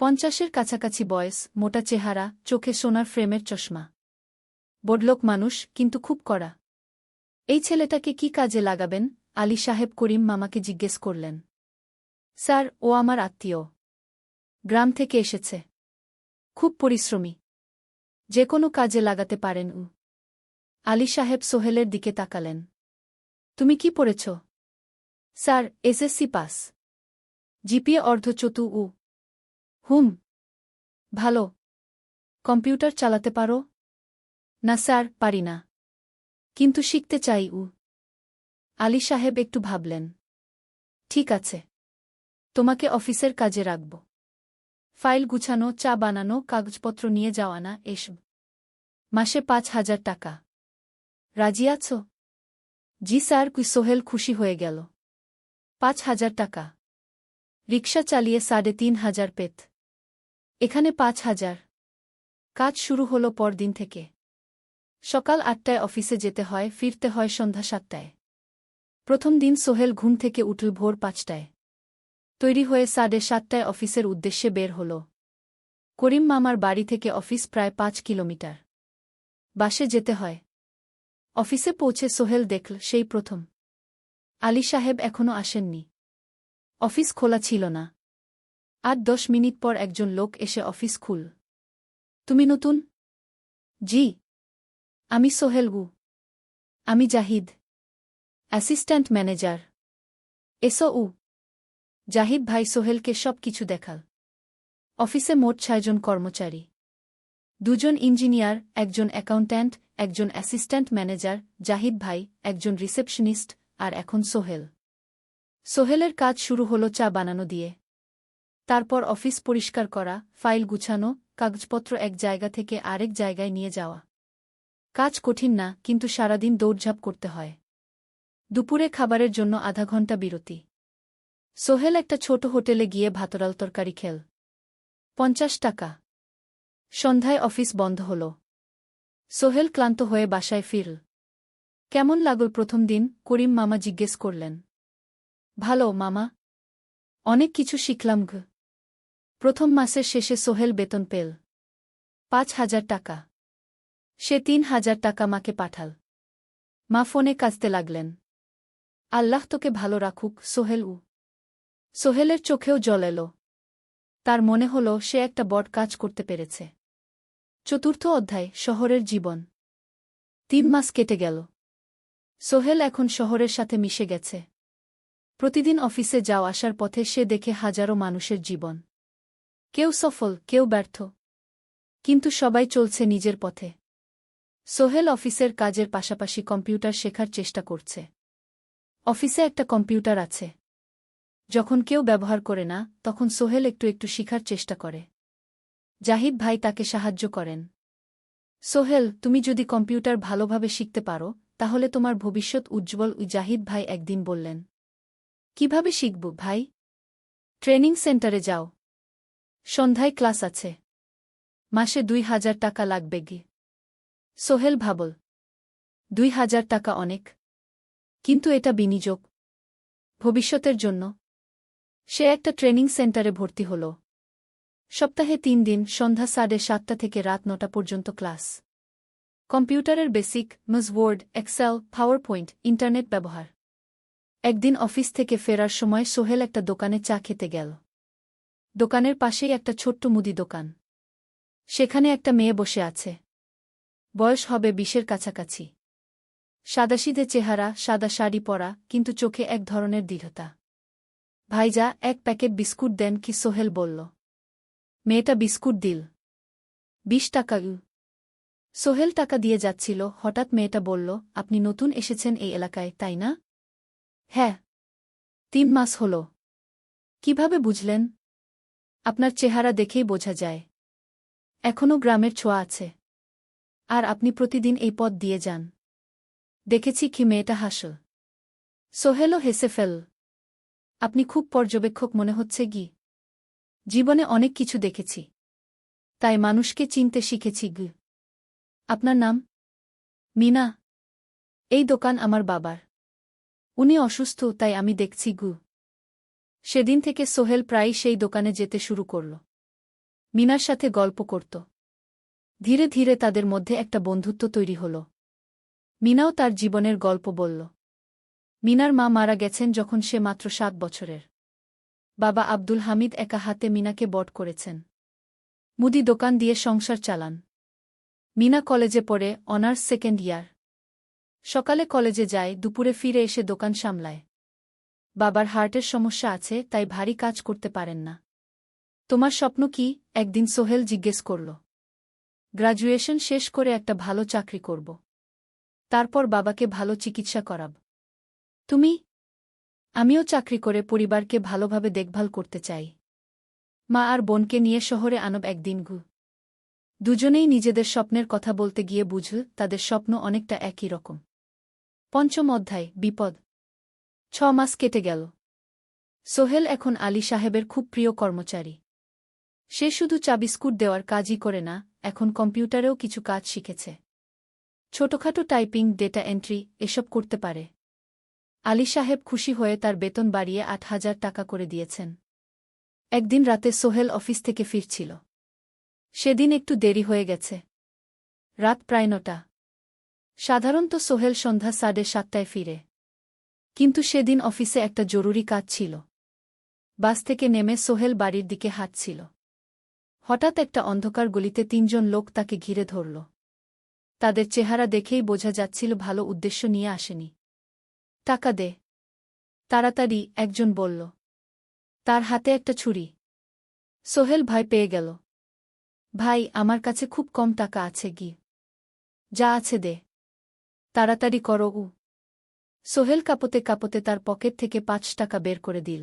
50-এর কাছাকাছি বয়স, মোটা চেহারা, চোখে সোনার ফ্রেমের চশমা। বড়লোক মানুষ, কিন্তু খুব কড়া। এই ছেলেটাকে কি কাজে লাগাবেন? আলী সাহেব করিম মামাকে জিজ্ঞেস করলেন। স্যার, ও আমার আত্মীয়। গ্রাম থেকে এসেছে। খুব পরিশ্রমী। যে কোনো কাজে লাগাতে পারেন। আলী সাহেব সোহেলের দিকে তাকালেন। তুমি কি পড়েছ? Sir, SSC pass. জিপিএ অর্ধচতু। হুম। ভালো। কম্পিউটার চালাতে পারো? না স্যার, পারি না। কিন্তু শিখতে চাই। আলী সাহেব একটু ভাবলেন। ঠিক আছে। তোমাকে অফিসের কাজে রাখব। ফাইল গুছানো, চা বানানো, কাগজপত্র নিয়ে যাওয়া না, এসব। মাসে 5,000 টাকা। রাজি আছো? জি স্যার। সোহেল খুশি হয়ে গেল। 5,000 টাকা। রিকশা চালিয়ে 3,500 পেত। এখানে 5,000। কাজ শুরু হলো পরদিন থেকে। সকাল 8টায় অফিসে যেতে হয়, ফিরতে হয় সন্ধ্যা 7টায়। প্রথম দিন সোহেল ঘুম থেকে উঠল ভোর 5টায়। তৈরি হয়ে 7:30টায় অফিসের উদ্দেশ্যে বের হল। করিম মামার বাড়ি থেকে অফিস প্রায় 5 কিলোমিটার। বাসে যেতে হয়। অফিসে পৌঁছে সোহেল দেখল সেই প্রথম আলী সাহেব এখনও আসেননি। অফিস খোলা ছিল না। 8-10 মিনিট পর একজন লোক এসে অফিস খুল। তুমি নতুন? জি। আমি সোহেল। আমি জাহিদ, অ্যাসিস্ট্যান্ট ম্যানেজার। এসো। জাহিদ ভাই সোহেলকে সব কিছু দেখাল। অফিসে মোট 6 জন কর্মচারী। 2 জন ইঞ্জিনিয়ার, একজন অ্যাকাউন্ট্যান্ট, একজন অ্যাসিস্ট্যান্ট ম্যানেজার, জাহিদ ভাই, একজন রিসেপশনিস্ট, আর এখন সোহেল। সোহেলের কাজ শুরু হলো চা বানানো দিয়ে। তারপর অফিস পরিষ্কার করা, ফাইল গুছানো, কাগজপত্র এক জায়গা থেকে আরেক জায়গায় নিয়ে যাওয়া। কাজ কঠিন না, কিন্তু সারাদিন দৌড়ঝাঁপ করতে হয়। দুপুরে খাবারের জন্য আধা ঘন্টা বিরতি। সোহেল একটা ছোট হোটেলে গিয়ে ভাতডাল তরকারি খেল। 50 টাকা। সন্ধ্যায় অফিস বন্ধ হল। সোহেল ক্লান্ত হয়ে বাসায় ফিরল। কেমন লাগল প্রথম দিন? করিম মামা জিজ্ঞেস করলেন। ভালো মামা। অনেক কিছু শিখলাম। প্রথম মাসের শেষে সোহেল বেতন পেল 5,000 টাকা। সে 3,000 টাকা মাকে পাঠাল। মা ফোনে কাঁদতে লাগলেন। আল্লাহ তোকে ভালো রাখুক সোহেল। সোহেলের চোখেও জল এলো। তার মনে হল সে একটা বড় কাজ করতে পেরেছে। চতুর্থ অধ্যায়, শহরের জীবন। 3 মাস কেটে গেল। সোহেল এখন শহরের সাথে মিশে গেছে। প্রতিদিন অফিসে যাওয়া আসার পথে সে দেখে হাজারো মানুষের জীবন। কেউ সফল, কেউ ব্যর্থ, কিন্তু সবাই চলছে নিজের পথে। সোহেল অফিসের কাজের পাশাপাশি কম্পিউটার শেখার চেষ্টা করছে। অফিসে একটা কম্পিউটার আছে। যখন কেউ ব্যবহার করে না, তখন সোহেল একটু একটু শিখার চেষ্টা করে। জাহিদ ভাই তাকে সাহায্য করেন। সোহেল, তুমি যদি কম্পিউটার ভালোভাবে শিখতে পারো, তাহলে তোমার ভবিষ্যৎ উজ্জ্বল। জাহিদ ভাই একদিন বললেন। কিভাবে শিখব ভাই? ট্রেনিং সেন্টারে যাও। সন্ধ্যায় ক্লাস আছে। মাসে 2,000 টাকা লাগবে গি। সোহেল ভাবল, 2,000 টাকা অনেক, কিন্তু এটা বিনিয়োগ, ভবিষ্যতের জন্য। সে একটা ট্রেনিং সেন্টারে ভর্তি হল। সপ্তাহে 3 দিন, সন্ধ্যা 7:30 থেকে রাত 9টা পর্যন্ত ক্লাস। কম্পিউটারের basic, Word, Excel, PowerPoint, internet ব্যবহার। একদিন অফিস থেকে ফেরার সময় সোহেল একটা দোকানে চা খেতে গেল। দোকানের পাশেই একটা ছোট্ট মুদি দোকান। সেখানে একটা মেয়ে বসে আছে। বয়স হবে 20-এর কাছাকাছি। সাদাসিধে চেহারা, সাদা শাড়ি পরা, কিন্তু চোখে এক ধরনের দৃঢ়তা। ভাইজা, 1 প্যাকেট বিস্কুট দেন কি? সোহেল বলল। মেয়েটা বিস্কুট দিল। 20 টাকা। সোহেল টাকা দিয়ে যাচ্ছিল, হঠাৎ মেয়েটা বলল, আপনি নতুন এসেছেন এই এলাকায়, তাই না? হ্যাঁ। 3 মাস হল। কিভাবে বুঝলেন? আপনার চেহারা দেখেই বোঝা যায়। এখনও গ্রামের ছোঁয়া আছে। আর আপনি প্রতিদিন এই পথ দিয়ে যান। দেখেছি কি? মেয়েটা হাসল। সোহেলও হেসে ফেল। আপনি খুব পর্যবেক্ষক মনে হচ্ছে গি। জীবনে অনেক কিছু দেখেছি, তাই মানুষকে চিনতে শিখেছি গি। আপনার নাম? মিনা। এই দোকান আমার বাবার। উনি অসুস্থ, তাই আমি দেখছি গু। সেদিন থেকে সোহেল প্রায়ই সেই দোকানে যেতে শুরু করল। মিনার সাথে গল্প করত। ধীরে ধীরে তাদের মধ্যে একটা বন্ধুত্ব তৈরি হল। মিনাও তার জীবনের গল্প বলল। মিনার মা মারা গেছেন যখন সে মাত্র 7 বছরের। বাবা আব্দুল হামিদ একা হাতে মিনাকে বড় করেছেন। মুদি দোকান দিয়ে সংসার চালান। মিনা কলেজে পড়ে, অনার্স 2nd ইয়ার। সকালে কলেজে যায়, দুপুরে ফিরে এসে দোকান সামলায়। বাবার হার্টের সমস্যা আছে, তাই ভারী কাজ করতে পারেন না। তোমার স্বপ্ন কি? একদিন সোহেল জিজ্ঞেস করল। গ্র্যাজুয়েশন শেষ করে একটা ভালো চাকরি করব। তারপর বাবাকে ভালো চিকিৎসা করাব। তুমি? আমিও চাকরি করে পরিবারকে ভালোভাবে দেখভাল করতে চাই। মা আর বোনকে নিয়ে শহরে আনব একদিন গু। দুজনেই নিজেদের স্বপ্নের কথা বলতে গিয়ে বুঝল তাদের স্বপ্ন অনেকটা একই রকম। পঞ্চম অধ্যায় বিপদ। 6 মাস কেটে গেল। সোহেল এখন আলী সাহেবের খুব প্রিয় কর্মচারী। সে শুধু চা বিস্কুট দেওয়ার কাজই করে না, এখন কম্পিউটারেও কিছু কাজ শিখেছে। ছোটখাটো টাইপিং, ডেটা এন্ট্রি এসব করতে পারে। আলী সাহেব খুশি হয়ে তার বেতন বাড়িয়ে 8,000 টাকা করে দিয়েছেন। একদিন রাতে সোহেল অফিস থেকে ফিরছিল। সেদিন একটু দেরি হয়ে গেছে। রাত প্রায় 9টা। সাধারণত সোহেল সন্ধ্যা 7:30টায় ফিরে। কিন্তু সেদিন অফিসে একটা জরুরি কাজ ছিল। বাস থেকে নেমে সোহেল বাড়ির দিকে হাঁটছিল। হঠাৎ একটা অন্ধকার গলিতে 3জন লোক তাকে ঘিরে ধরল। তাদের চেহারা দেখেই বোঝা যাচ্ছিল ভালো উদ্দেশ্য নিয়ে আসেনি। টাকা দে, তাড়াতাড়ি, একজন বলল। তার হাতে একটা ছুরি। সোহেল ভয় পেয়ে গেল। ভাই, আমার কাছে খুব কম টাকা আছে গি। যা আছে দে, তাড়াতাড়ি করো। সোহেল কাঁপতে কাঁপতে তার পকেট থেকে 5 টাকা বের করে দিল।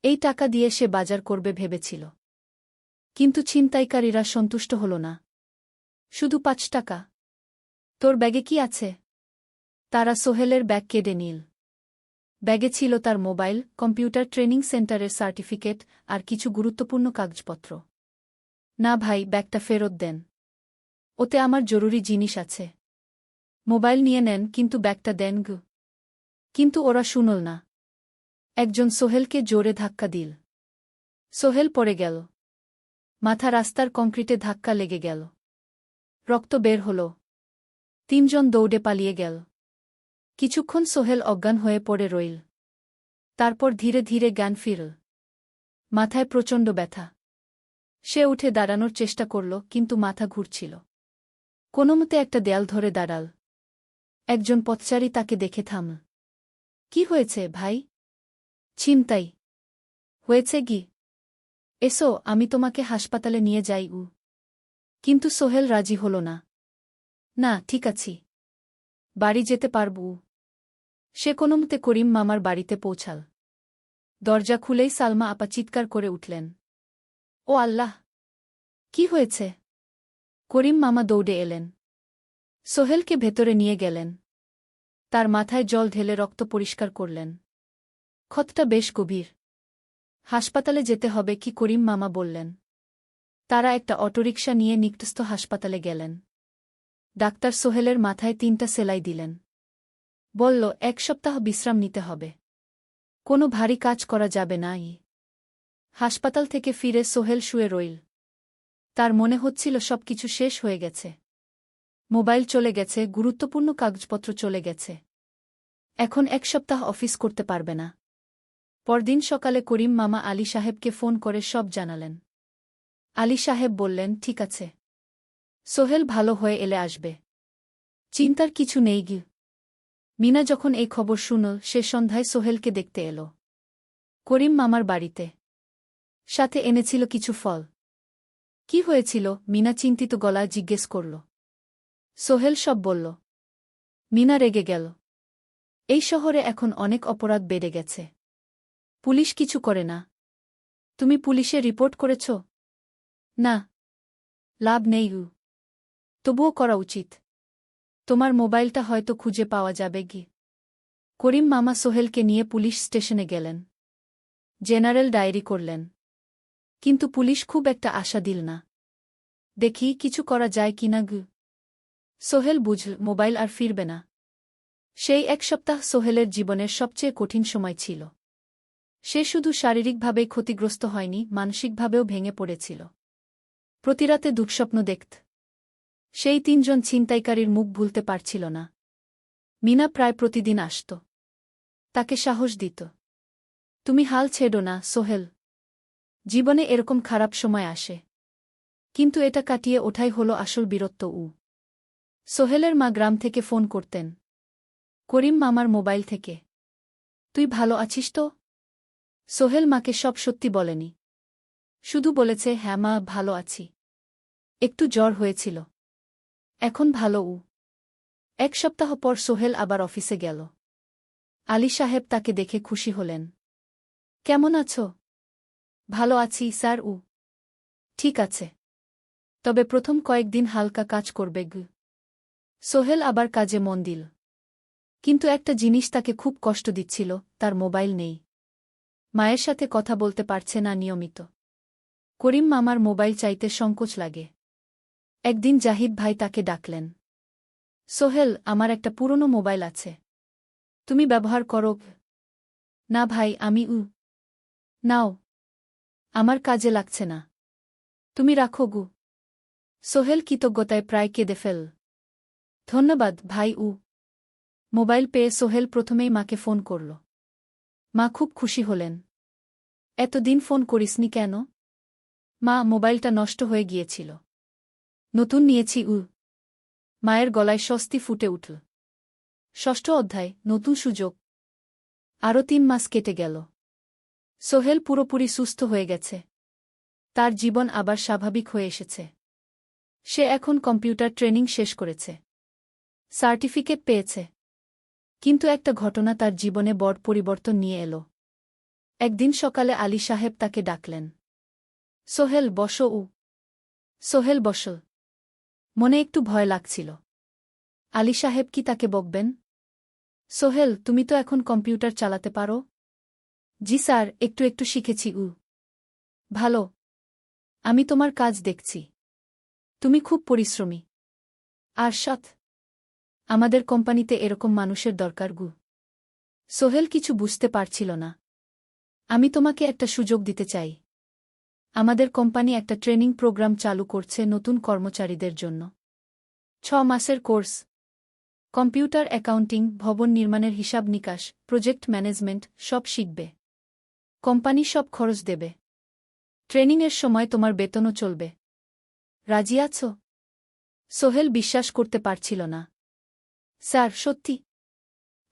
এই টাকা দিয়ে সে বাজার করবে ভেবেছিল। কিন্তু ছিনতাইকারীরা সন্তুষ্ট হল না। শুধু 5 টাকা? তোর ব্যাগে কি আছে? তারা সোহেলের ব্যাগ কেড়ে নিল। ব্যাগে ছিল তার মোবাইল, কম্পিউটার ট্রেনিং সেন্টারের সার্টিফিকেট আর কিছু গুরুত্বপূর্ণ কাগজপত্র। না ভাই, ব্যাগটা ফেরত দেন। ওতে আমার জরুরি জিনিস আছে। মোবাইল নিয়ে নেন, কিন্তু ব্যাগটা দেন গু। কিন্তু ওরা শুনল না। একজন সোহেলকে জোরে ধাক্কা দিল। সোহেল পড়ে গেল। মাথা রাস্তার কংক্রিটে ধাক্কা লেগে গেল। রক্ত বের হল। 3জন দৌড়ে পালিয়ে গেল। কিছুক্ষণ সোহেল অজ্ঞান হয়ে পড়ে রইল। তারপর ধীরে ধীরে জ্ঞান ফিরল। মাথায় প্রচণ্ড ব্যথা। সে উঠে দাঁড়ানোর চেষ্টা করল, কিন্তু মাথা ঘুরছিল। কোনোমতে একটা দেয়াল ধরে দাঁড়াল। একজন পথচারী তাকে দেখে থামল। কি হয়েছে ভাই? ছিনতাই হয়েছে গি? এসো, আমি তোমাকে হাসপাতালে নিয়ে যাই। কিন্তু সোহেল রাজি হল না। না, ঠিক আছি, বাড়ি যেতে পারব। সে কোনোমতে করিম মামার বাড়িতে পৌঁছাল। দরজা খুলেই সালমা আপা চিৎকার করে উঠলেন। ও আল্লাহ! কি হয়েছে? করিম মামা দৌড়ে এলেন। সোহেলকে ভেতরে নিয়ে গেলেন। তার মাথায় জল ঢেলে রক্ত পরিষ্কার করলেন। ক্ষতটা বেশ গভীর। হাসপাতালে যেতে হবে কি? করিম মামা বললেন। তারা একটা অটোরিকশা নিয়ে নিকটস্থ হাসপাতালে গেলেন। ডাক্তার সোহেলের মাথায় 3টা সেলাই দিলেন। বলল, 1 সপ্তাহ বিশ্রাম নিতে হবে। কোনো ভারী কাজ করা যাবে না। হাসপাতাল থেকে ফিরে সোহেল শুয়ে রইল। তার মনে হচ্ছিল সবকিছু শেষ হয়ে গেছে। মোবাইল চলে গেছে, গুরুত্বপূর্ণ কাগজপত্র চলে গেছে। এখন 1 সপ্তাহ অফিস করতে পারবে না। পরদিন সকালে করিম মামা আলী সাহেবকে ফোন করে সব জানালেন। আলী সাহেব বললেন, ঠিক আছে, সোহেল ভালো হয়ে এলে আসবে, চিন্তার কিছু নেই গি। মিনা যখন এই খবর শুনল, সে সন্ধ্যায় সোহেলকে দেখতে এল করিম মামার বাড়িতে। সাথে এনেছিল কিছু ফল। কি হয়েছিল? মিনা চিন্তিত গলায় জিজ্ঞেস করল। সোহেল সব বলল। মিনা রেগে গেল। এই শহরে এখন অনেক অপরাধ বেড়ে গেছে। পুলিশ কিছু করে না। তুমি পুলিশে রিপোর্ট করেছ? না, লাভ নেই। তবুও করা উচিত। তোমার মোবাইলটা হয়তো খুঁজে পাওয়া যাবে গি। করিম মামা সোহেলকে নিয়ে পুলিশ স্টেশনে গেলেন। জেনারেল ডায়েরি করলেন। কিন্তু পুলিশ খুব একটা আশা দিল না। দেখি কিছু করা যায় কিনা গু। সোহেল বুঝল মোবাইল আর ফিরবে না। সেই 1 সপ্তাহ সোহেলের জীবনের সবচেয়ে কঠিন সময় ছিল। সে শুধু শারীরিকভাবেই ক্ষতিগ্রস্ত হয়নি, মানসিকভাবেও ভেঙে পড়েছিল। প্রতিরাতে দুঃস্বপ্ন দেখত। সেই 3জন ছিনতাইকারীর মুখ ভুলতে পারছিল না। মিনা প্রায় প্রতিদিন আসত। তাকে সাহস দিত। তুমি হাল ছেড়ো না সোহেল। জীবনে এরকম খারাপ সময় আসে। কিন্তু এটা কাটিয়ে ওঠাই হলো আসল বীরত্ব। সোহেলের মা গ্রাম থেকে ফোন করতেন। করিম মামার মোবাইল থেকে। তুই ভালো আছিস তো? সোহেল মাকে সব সত্যি বলেনি। শুধু বলেছে, হ্যাঁ মা, ভালো আছি। একটু জ্বর হয়েছিল। এখন ভালো। 1 সপ্তাহ পর সোহেল আবার অফিসে গেল। আলী সাহেব তাকে দেখে খুশি হলেন। কেমন আছো? ভালো আছি স্যার। ঠিক আছে, তবে প্রথম কয়েকদিন হালকা কাজ করবে গু। সোহেল আবার কাজে মন দিল। কিন্তু একটা জিনিস তাকে খুব কষ্ট দিচ্ছিল, তার মোবাইল নেই। মায়ের সাথে কথা বলতে পারছে না নিয়মিত। করিম মামার মোবাইল চাইতে সংকোচ লাগে। একদিন জাহিদ ভাই তাকে ডাকলেন। সোহেল, আমার একটা পুরনো মোবাইল আছে, তুমি ব্যবহার করো? না ভাই, আমি নাও, আমার কাজে লাগছে না, তুমি রাখো গু। সোহেল কৃতজ্ঞতায় প্রায় কেঁদে ফেল। ধন্যবাদ ভাই। মোবাইল পেয়ে সোহেল প্রথমেই মাকে ফোন করল। মা খুব খুশি হলেন। এতদিন ফোন করিসনি কেন? মা, মোবাইলটা নষ্ট হয়ে গিয়েছিল, নতুন নিয়েছি। মায়ের গলায় স্বস্তি ফুটে উঠল। ষষ্ঠ অধ্যায়, নতুন সুযোগ। আরও 3 মাস কেটে গেল। সোহেল পুরোপুরি সুস্থ হয়ে গেছে। তার জীবন আবার স্বাভাবিক হয়ে এসেছে। সে এখন কম্পিউটার ট্রেনিং শেষ করেছে, সার্টিফিকেট পেয়েছে। কিন্তু একটা ঘটনা তার জীবনে বড় পরিবর্তন নিয়ে এল। একদিন সকালে আলী সাহেব তাকে ডাকলেন। সোহেল, বসো। সোহেল বসল। মনে একটু ভয় লাগছিল। আলী সাহেব কি তাকে বকবেন? সোহেল, তুমি তো এখন কম্পিউটার চালাতে পারো? জি স্যার, একটু একটু শিখেছি। ভালো, আমি তোমার কাজ দেখছি। তুমি খুব পরিশ্রমী আর সৎ। আমাদের কোম্পানিতে এরকম মানুষের দরকার। সোহেল কিছু বুঝতে পারছিল না। আমি তোমাকে একটা সুযোগ দিতে চাই। আমাদের কোম্পানি একটা ট্রেনিং প্রোগ্রাম চালু করছে নতুন কর্মচারীদের জন্য। 6 মাসের কোর্স। কম্পিউটার, অ্যাকাউন্টিং, ভবন নির্মাণের হিসাব নিকাশ, প্রজেক্ট ম্যানেজমেন্ট সব শিখবে। কোম্পানি সব খরচ দেবে। ট্রেনিংয়ের সময় তোমার বেতনও চলবে। রাজি আছো? সোহেল বিশ্বাস করতে পারছিল না। স্যার, সত্যি?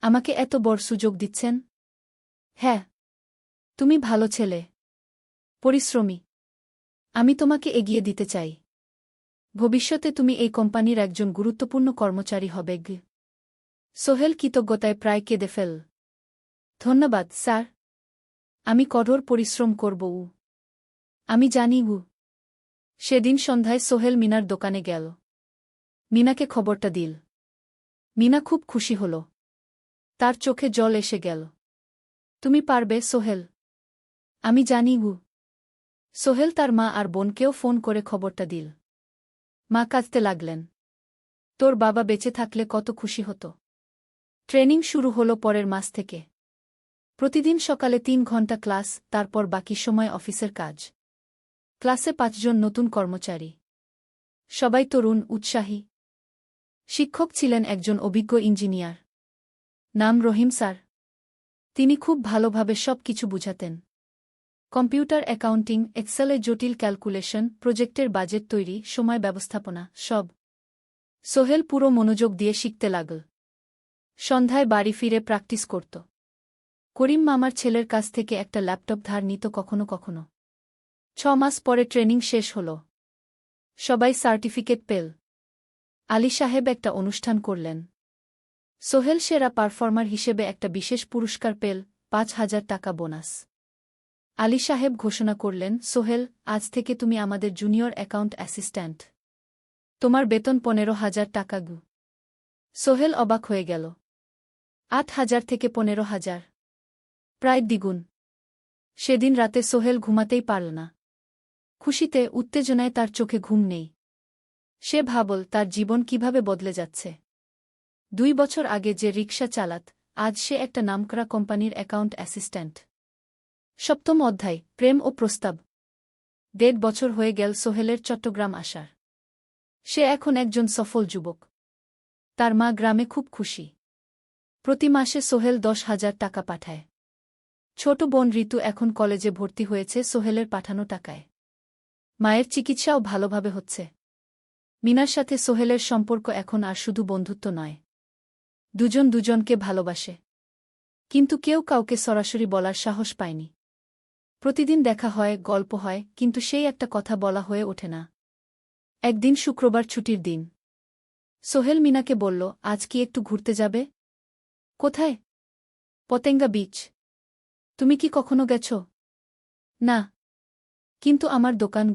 আমাকে এত বড় সুযোগ দিচ্ছেন? হ্যাঁ। তুমি ভালো ছেলে, পরিশ্রমী। আমি তোমাকে এগিয়ে দিতে চাই। ভবিষ্যতে তুমি এই কোম্পানির একজন গুরুত্বপূর্ণ কর্মচারী হবে। সোহেল কৃতজ্ঞতায় প্রায় কেঁদে ফেল। ধন্যবাদ স্যার, আমি কঠোর পরিশ্রম করব। আমি জানি। সেদিন সন্ধ্যায় সোহেল মিনার দোকানে গেল। মিনাকে খবরটা দিল। মিনা খুব খুশি হল। তার চোখে জল এসে গেল। তুমি পারবে সোহেল, আমি জানি। সোহেল তার মা আর বোনকেও ফোন করে খবরটা দিল। মা কাঁদতে লাগলেন। তোর বাবা বেঁচে থাকলে কত খুশি হতো। ট্রেনিং শুরু হলো পরের মাস থেকে। প্রতিদিন সকালে 3 ঘন্টা ক্লাস, তারপর বাকি সময় অফিসের কাজ। ক্লাসে 5 জন নতুন কর্মচারী। সবাই তরুণ, উৎসাহী। শিক্ষক ছিলেন একজন অভিজ্ঞ ইঞ্জিনিয়ার। নাম রহিম স্যার। তিনি খুব ভালোভাবে সব কিছু বুঝাতেন। কম্পিউটার, অ্যাকাউন্টিং, এক্সেলে জটিল ক্যালকুলেশন, প্রজেক্টের বাজেট তৈরি, সময় ব্যবস্থাপনা সব। সোহেল পুরো মনোযোগ দিয়ে শিখতে লাগল। সন্ধ্যায় বাড়ি ফিরে প্র্যাকটিস করত। করিম মামার ছেলের কাছ থেকে একটা ল্যাপটপ ধার নিত কখনো কখনো। 6 মাস পরে ট্রেনিং শেষ হল। সবাই সার্টিফিকেট পেল। আলী সাহেব একটা অনুষ্ঠান করলেন। সোহেল সেরা পারফর্মার হিসেবে একটা বিশেষ পুরস্কার পেল, 5,000 টাকা বোনাস। আলী সাহেব ঘোষণা করলেন, সোহেল, আজ থেকে তুমি আমাদের জুনিয়র অ্যাকাউন্ট অ্যাসিস্ট্যান্ট। তোমার বেতন 15,000 টাকা। সোহেল অবাক হয়ে গেল। 8,000 থেকে 15,000, প্রায় দ্বিগুণ। সেদিন রাতে সোহেল ঘুমাতেই পারল না। খুশিতে, উত্তেজনায় তার চোখে ঘুম নেই। সে ভাবল তার জীবন কিভাবে বদলে যাচ্ছে। 2 বছর আগে যে রিকশা চালাত, আজ সে একটা নামকরা কোম্পানির অ্যাকাউন্ট অ্যাসিস্ট্যান্ট। 7ম অধ্যায়, প্রেম ও প্রস্তাব। 1.5 বছর হয়ে গেল সোহেলের চট্টগ্রাম আসার। সে এখন একজন সফল যুবক। তার মা গ্রামে খুব খুশি। প্রতি মাসে সোহেল 10,000 টাকা পাঠায়। ছোট বোন ঋতু এখন কলেজে ভর্তি হয়েছে সোহেলের পাঠানো টাকায়। মায়ের চিকিৎসাও ভালোভাবে হচ্ছে। মিনার সাথে সোহেলের সম্পর্ক এখন আর শুধু বন্ধুত্ব নয়। দুজন দুজনকে ভালোবাসে। কিন্তু কেউ কাউকে সরাসরি বলার সাহস পায়নি। প্রতিদিন দেখা হয়, গল্প হয়, কিন্তু সেই একটা কথা বলা হয়ে ওঠে না। একদিন শুক্রবার ছুটির দিন। সোহেল মিনাকে বলল, আজ কি একটু ঘুরতে যাবে? কোথায়? পতেঙ্গা বিচ। তুমি কি কখনো গেছ? না। কিন্তু আমার দোকান।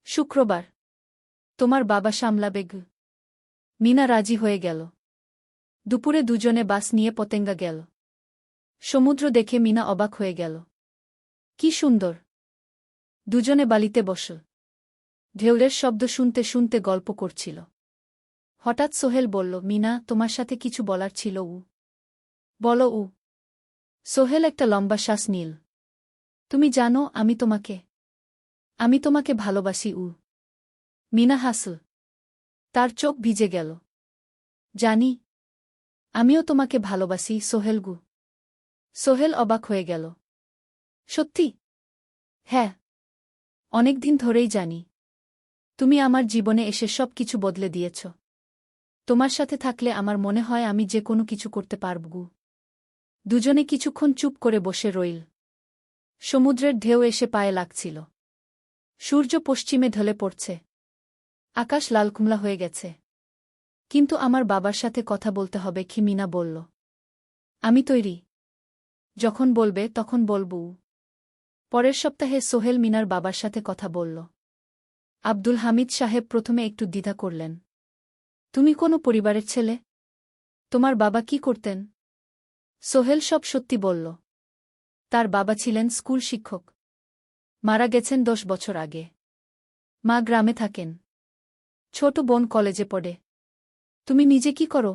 শুক্রবার। তোমার বাবা সামলাবে। মিনা রাজি হয়ে গেল। দুপুরে দুজনে বাস নিয়ে পতেঙ্গা গেল। সমুদ্র দেখে মিনা অবাক হয়ে গেল। কি সুন্দর! দুজনে বালিতে বসল। ঢেউয়ের শব্দ শুনতে শুনতে গল্প করছিল। হঠাৎ সোহেল বলল, মিনা, তোমার সাথে কিছু বলার ছিল। বলো। সোহেল একটা লম্বা শ্বাস নিল। তুমি জানো আমি তোমাকে ভালোবাসি। মিনা হাসল। তার চোখ ভিজে গেল। জানি। আমিও তোমাকে ভালোবাসি সোহেল। সোহেল অবাক হয়ে গেল। সত্যি? হ্যাঁ। অনেকদিন ধরেই জানি। তুমি আমার জীবনে এসে সব কিছু বদলে দিয়েছ। তোমার সাথে থাকলে আমার মনে হয় আমি যে কোনো কিছু করতে পারব। দুজনে কিছুক্ষণ চুপ করে বসে রইল। সমুদ্রের ঢেউ এসে পায়ে লাগছিল। সূর্য পশ্চিমে ঢলে পড়ছে। আকাশ লালকুমলা হয়ে গেছে। কিন্তু আমার বাবার সাথে কথা বলতে হবে কি? মিনা বলল। আমি তৈরি। যখন বলবে তখন বলবো। পরের সপ্তাহে সোহেল মিনার বাবার সাথে কথা বলল। আব্দুল হামিদ সাহেব প্রথমে একটু দ্বিধা করলেন। তুমি কোনো পরিবারের ছেলে? তোমার বাবা কি করতেন? সোহেল সব সত্যি বলল। তার বাবা ছিলেন স্কুল শিক্ষক। মারা গেছেন 10 বছর আগে। মা গ্রামে থাকেন। ছোট বোন কলেজে পড়ে। তুমি নিজে কি করো?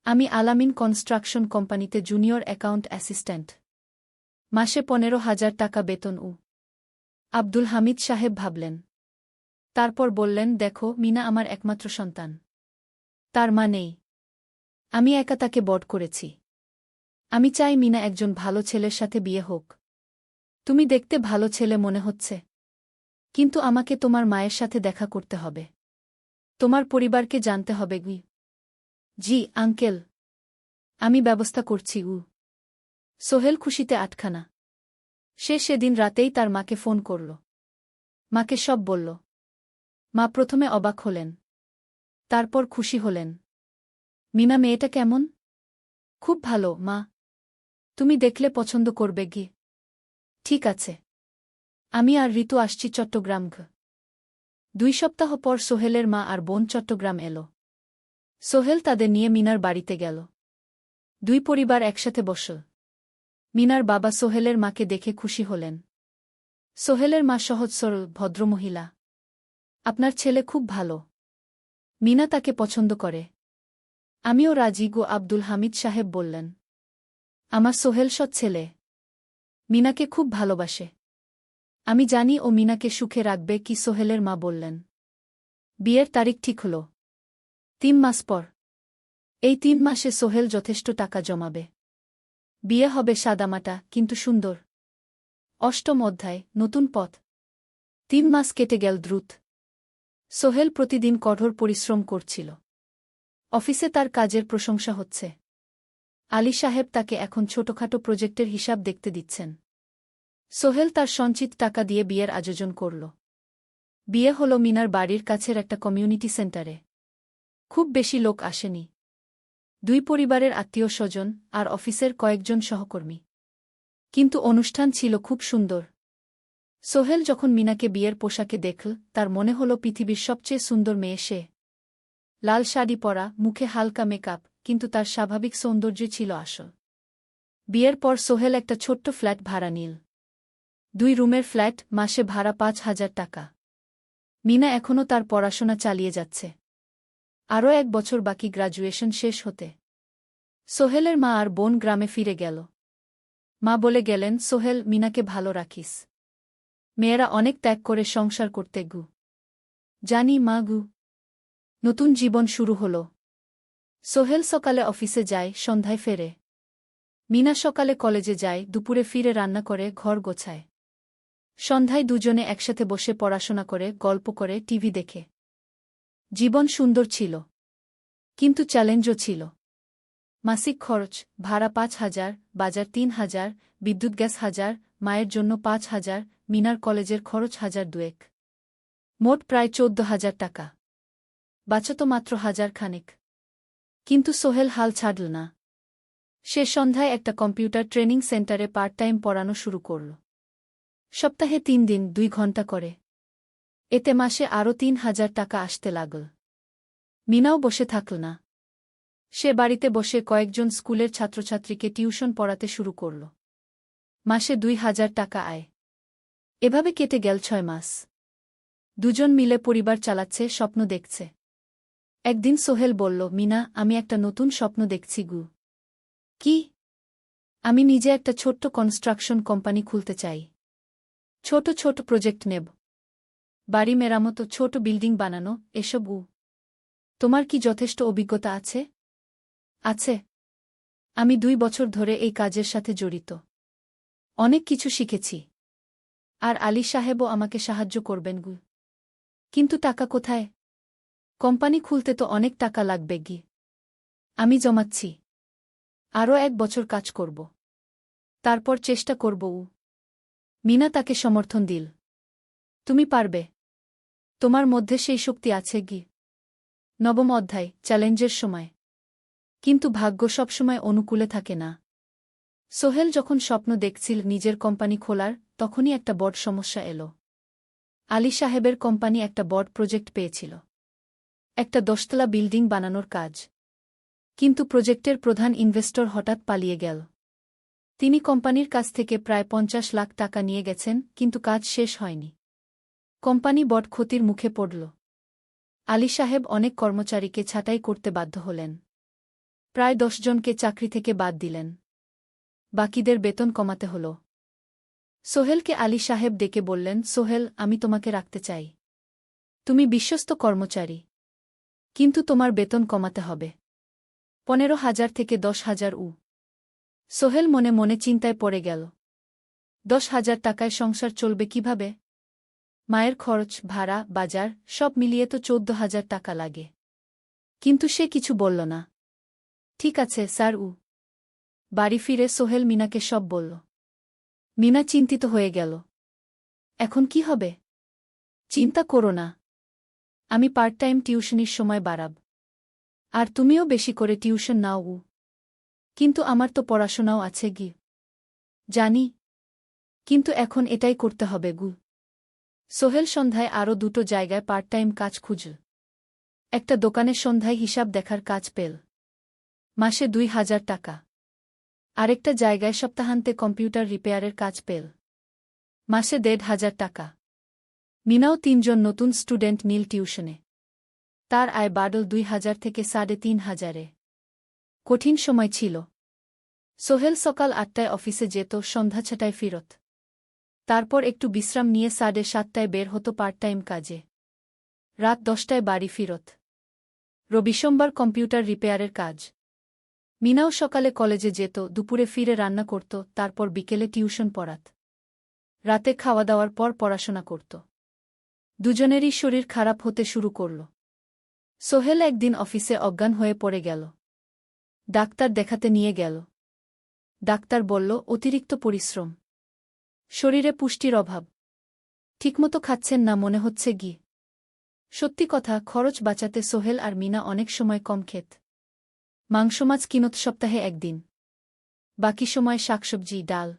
আমি আলামিন কনস্ট্রাকশন কোম্পানিতে জুনিয়র অ্যাকাউন্ট অ্যাসিস্ট্যান্ট। মাসে 15,000 টাকা বেতন। আব্দুল হামিদ সাহেব ভাবলেন। তারপর বললেন, দেখো মিনা আমার একমাত্র সন্তান। তার মা নেই। আমি একা তাকে বড় করেছি। আমি চাই মিনা একজন ভালো ছেলের সাথে বিয়ে হোক। তুমি দেখতে ভালো ছেলে মনে হচ্ছে। কিন্তু আমাকে তোমার মায়ের সাথে দেখা করতে হবে। তোমার পরিবারকে জানতে হবে। জি আঙ্কেল। আমি ব্যবস্থা করছি। সোহেল খুশিতে আটখানা। সে সেদিন রাতেই তার মাকে ফোন করল। মাকে সব বলল। মা প্রথমে অবাক হলেন। তারপর খুশি হলেন। মিনা মেয়েটা কেমন? খুব ভালো মা। তুমি দেখলে পছন্দ করবে। ঠিক আছে। আমি আর ঋতু আসছি চট্টগ্রাম। 2 সপ্তাহ পর সোহেলের মা আর বোন চট্টগ্রাম এলো। সোহেল তাদের নিয়ে মিনার বাড়িতে গেল। 2 পরিবার একসাথে বসল। মিনার বাবা সোহেলের মাকে দেখে খুশি হলেন। সোহেলের মা সহজ সরল ভদ্রমহিলা। আপনার ছেলে খুব ভালো। মিনা তাকে পছন্দ করে। আমিও রাজি। আব্দুল হামিদ সাহেব বললেন। আমার সোহেল সৎ ছেলে। মিনাকে খুব ভালোবাসে। আমি জানি ও মিনাকে সুখে রাখবে। কি? সোহেলের মা বললেন। বিয়ের তারিখ ঠিক হল 3 মাস পর। এই 3 মাসে সোহেল যথেষ্ট টাকা জমাবে। বিয়ে হবে সাদামাটা কিন্তু সুন্দর। 8ম অধ্যায়, নতুন পথ। 3 মাস কেটে গেল দ্রুত। সোহেল প্রতিদিন কঠোর পরিশ্রম করছিল। অফিসে তার কাজের প্রশংসা হচ্ছে। আলী সাহেব তাকে এখন ছোটখাটো প্রজেক্টের হিসাব দেখতে দিচ্ছেন। সোহেল তার সঞ্চিত টাকা দিয়ে বিয়ের আয়োজন করল। বিয়ে হল মিনার বাড়ির কাছের একটা কমিউনিটি সেন্টারে। খুব বেশি লোক আসেনি। 2 পরিবারের আত্মীয় স্বজন আর অফিসের কয়েকজন সহকর্মী। কিন্তু অনুষ্ঠান ছিল খুব সুন্দর। সোহেল যখন মিনাকে বিয়ের পোশাকে দেখল, তার মনে হল পৃথিবীর সবচেয়ে সুন্দর মেয়ে সে। লাল শাড়ি পরা, মুখে হালকা মেকআপ, কিন্তু তার স্বাভাবিক সৌন্দর্য ছিল আসল। বিয়ের পর সোহেল একটা ছোট্ট ফ্ল্যাট ভাড়া নিল। 2 রুমের ফ্ল্যাট, মাসে ভাড়া 5,000 টাকা। মিনা এখনও তার পড়াশোনা চালিয়ে যাচ্ছে। আরও 1 বছর বাকি গ্র্যাজুয়েশন শেষ হতে। সোহেলের মা আর বোন গ্রামে ফিরে গেল। মা বলে গেলেন, সোহেল, মিনাকে ভালো রাখিস। মেয়েরা অনেক ত্যাগ করে সংসার করতে। জানি মা। নতুন জীবন শুরু হল। সোহেল সকালে অফিসে যায়, সন্ধ্যায় ফেরে। মিনা সকালে কলেজে যায়, দুপুরে ফিরে রান্না করে, ঘর গোছায়। সন্ধ্যায় দুজনে একসাথে বসে পড়াশোনা করে, গল্প করে, টিভি দেখে। জীবন সুন্দর ছিল। কিন্তু চ্যালেঞ্জও ছিল। মাসিক খরচ, ভাড়া 5,000, বাজার 3,000, বিদ্যুৎ গ্যাস 1,000, মায়ের জন্য 5,000, মিনার কলেজের খরচ 1,200। মোট প্রায় 14,000 টাকা। বাঁচত মাত্র 1,000 খানেক। কিন্তু সোহেল হাল ছাড়ল না। সে সন্ধ্যায় একটা কম্পিউটার ট্রেনিং সেন্টারে পার্ট টাইম পড়ানো শুরু করল। সপ্তাহে 3 দিন 2 ঘন্টা করে। এতে মাসে আরও 3,000 টাকা আসতে লাগল। মিনাও বসে থাকল না। সে বাড়িতে বসে কয়েকজন স্কুলের ছাত্রছাত্রীকে টিউশন পড়াতে শুরু করল। মাসে ২,০০০ টাকা আয়। এভাবে কেটে গেল ৬ মাস। দুজন মিলে পরিবার চালাচ্ছে, স্বপ্ন দেখছে। একদিন সোহেল বলল, মিনা, আমি একটা নতুন স্বপ্ন দেখছি গু। কি? আমি নিজে একটা ছোট্ট কনস্ট্রাকশন কোম্পানি খুলতে চাই। ছোট ছোট প্রজেক্ট নেব। বাড়ি মেরামত, ছোট বিল্ডিং বানানো, এসব। তোমার কি যথেষ্ট অভিজ্ঞতা আছে? আছে। আমি ২ বছর ধরে এই কাজের সাথে জড়িত। অনেক কিছু শিখেছি। আর আলী সাহেবও আমাকে সাহায্য করবেন গু। কিন্তু টাকা কোথায়? কোম্পানি খুলতে তো অনেক টাকা লাগবে গি। আমি জমাচ্ছি। আরও ১ বছর কাজ করব। তারপর চেষ্টা করব। মিনা তাকে সমর্থন দিল। তুমি পারবে। তোমার মধ্যে সেই শক্তি আছে গি। নবম অধ্যায়, চ্যালেঞ্জের সময়। কিন্তু ভাগ্য সবসময় অনুকূলে থাকে না। সোহেল যখন স্বপ্ন দেখছিল নিজের কোম্পানি খোলার, তখনই একটা বড় সমস্যা এল। আলী সাহেবের কোম্পানি একটা বড় প্রজেক্ট পেয়েছিল। একটা ১০তলা বিল্ডিং বানানোর কাজ। কিন্তু প্রজেক্টের প্রধান ইনভেস্টর হঠাৎ পালিয়ে গেল। তিনি কোম্পানির কাছ থেকে প্রায় ৫০ লাখ টাকা নিয়ে গেছেন, কিন্তু কাজ শেষ হয়নি। কোম্পানি বড় ক্ষতির মুখে পড়ল। আলী সাহেব অনেক কর্মচারীকে ছাঁটাই করতে বাধ্য হলেন। প্রায় ১০ জনকে চাকরি থেকে বাদ দিলেন। বাকিদের বেতন কমাতে হল। সোহেলকে আলী সাহেব ডেকে বললেন, সোহেল, আমি তোমাকে রাখতে চাই। তুমি বিশ্বস্ত কর্মচারী। কিন্তু তোমার বেতন কমাতে হবে। ১৫,০০০ থেকে ১০,০০০। সোহেল মনে মনে চিন্তায় পড়ে গেল। ১০,০০০ টাকায় সংসার চলবে কিভাবে? মায়ের খরচ, ভাড়া, বাজার সব মিলিয়ে তো ১৪,০০০ টাকা লাগে। কিন্তু সে কিছু বলল না। ঠিক আছে স্যার। বাড়ি ফিরে সোহেল মিনাকে সব বলল। মিনা চিন্তিত হয়ে গেল। এখন কি হবে? চিন্তা করো না। আমি পার্ট টাইম টিউশনির সময় বাড়াব। আর তুমিও বেশি করে টিউশন নাও। কিন্তু আমার তো পড়াশোনাও আছে গি। জানি। কিন্তু এখন এটাই করতে হবে গু। সোহেল সন্ধ্যায় আরও ২টো জায়গায় পার্ট টাইম কাজ খুঁজল। একটা দোকানে সন্ধ্যায় হিসাব দেখার কাজ পেল। মাসে ২,০০০ টাকা। আরেকটা জায়গায় সপ্তাহান্তে কম্পিউটার রিপেয়ারের কাজ পেল। মাসে ১,৫০০ টাকা। মিনাও ৩ জন নতুন স্টুডেন্ট নিল টিউশনে। তার আয় বাড়ল ২,০০০ থেকে ৩,৫০০। কঠিন সময় ছিল। সোহেল সকাল ৮টায় অফিসে যেত, সন্ধ্যা ৬টায় ফিরত। তারপর একটু বিশ্রাম নিয়ে ৭:৩০টায় বের হতো পার্ট টাইম কাজে। রাত ১০টায় বাড়ি ফিরত। রবি সোমবার কম্পিউটার রিপেয়ারের কাজ। মিনাও সকালে কলেজে যেত, দুপুরে ফিরে রান্না করত, তারপর বিকেলে টিউশন পড়াত। রাতে খাওয়া দাওয়ার পর পড়াশোনা করত। দুজনেরই শরীর খারাপ হতে শুরু করল। সোহেল একদিন অফিসে অজ্ঞান হয়ে পড়ে গেল। ডাক্তার দেখাতে নিয়ে গেল। ডাক্তার বলল, অতিরিক্ত পরিশ্রম। শরীরে পুষ্টির অভাব। ঠিকমতো খাচ্ছেন না মনে হচ্ছে গি। সত্যি কথা, খরচ বাঁচাতে সোহেল আর মিনা অনেক সময় কম খেত। মাংস মাছ কিনত সপ্তাহে একদিন। বাকি সময় শাকসবজি, ডাল।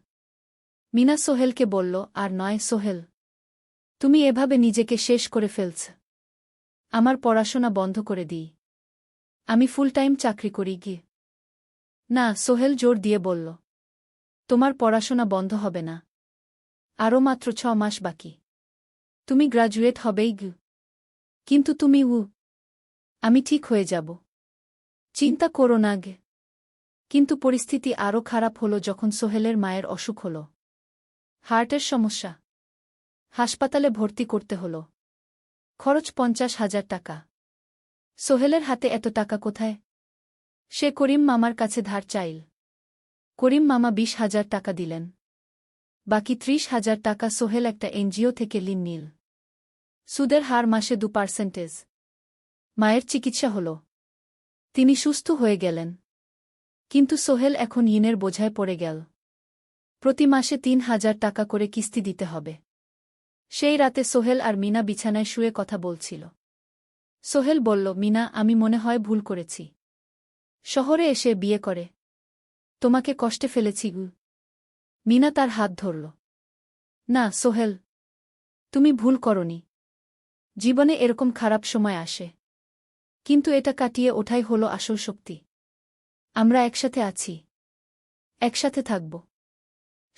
মিনা সোহেলকে বলল, আর নয় সোহেল। তুমি এভাবে নিজেকে শেষ করে ফেলছ। আমার পড়াশোনা বন্ধ করে দিই। আমি ফুল টাইম চাকরি করি গি। না, সোহেল জোর দিয়ে বলল। তোমার পড়াশোনা বন্ধ হবে না। আরও মাত্র ৬ মাস বাকি। তুমি গ্রাজুয়েট হবেই গি। কিন্তু তুমি। আমি ঠিক হয়ে যাব। চিন্তা করো না গে। কিন্তু পরিস্থিতি আরও খারাপ হল যখন সোহেলের মায়ের অসুখ হল। হার্টের সমস্যা। হাসপাতালে ভর্তি করতে হল। খরচ ৫০,০০০ টাকা। সোহেলের হাতে এত টাকা কোথায়? সে করিম মামার কাছে ধার চাইল। করিম মামা ২০,০০০ টাকা দিলেন। বাকি ৩০,০০০ টাকা সোহেল একটা এনজিও থেকে ঋণ নিল। সুদের হার মাসে ২%। মায়ের চিকিৎসা হল। তিনি সুস্থ হয়ে গেলেন। কিন্তু সোহেল এখন ঋণের বোঝায় পড়ে গেল। প্রতি মাসে ৩,০০০ টাকা করে কিস্তি দিতে হবে। সেই রাতে সোহেল আর মিনা বিছানায় শুয়ে কথা বলছিল। সোহেল বলল, মিনা, আমি মনে হয় ভুল করেছি। শহরে এসে বিয়ে করে তোমাকে কষ্টে ফেলেছি গু। মিনা তার হাত ধরল। না সোহেল, তুমি ভুল করনি। জীবনে এরকম খারাপ সময় আসে। কিন্তু এটা কাটিয়ে ওঠাই হলো আসল শক্তি। আমরা একসাথে আছি। একসাথে থাকব।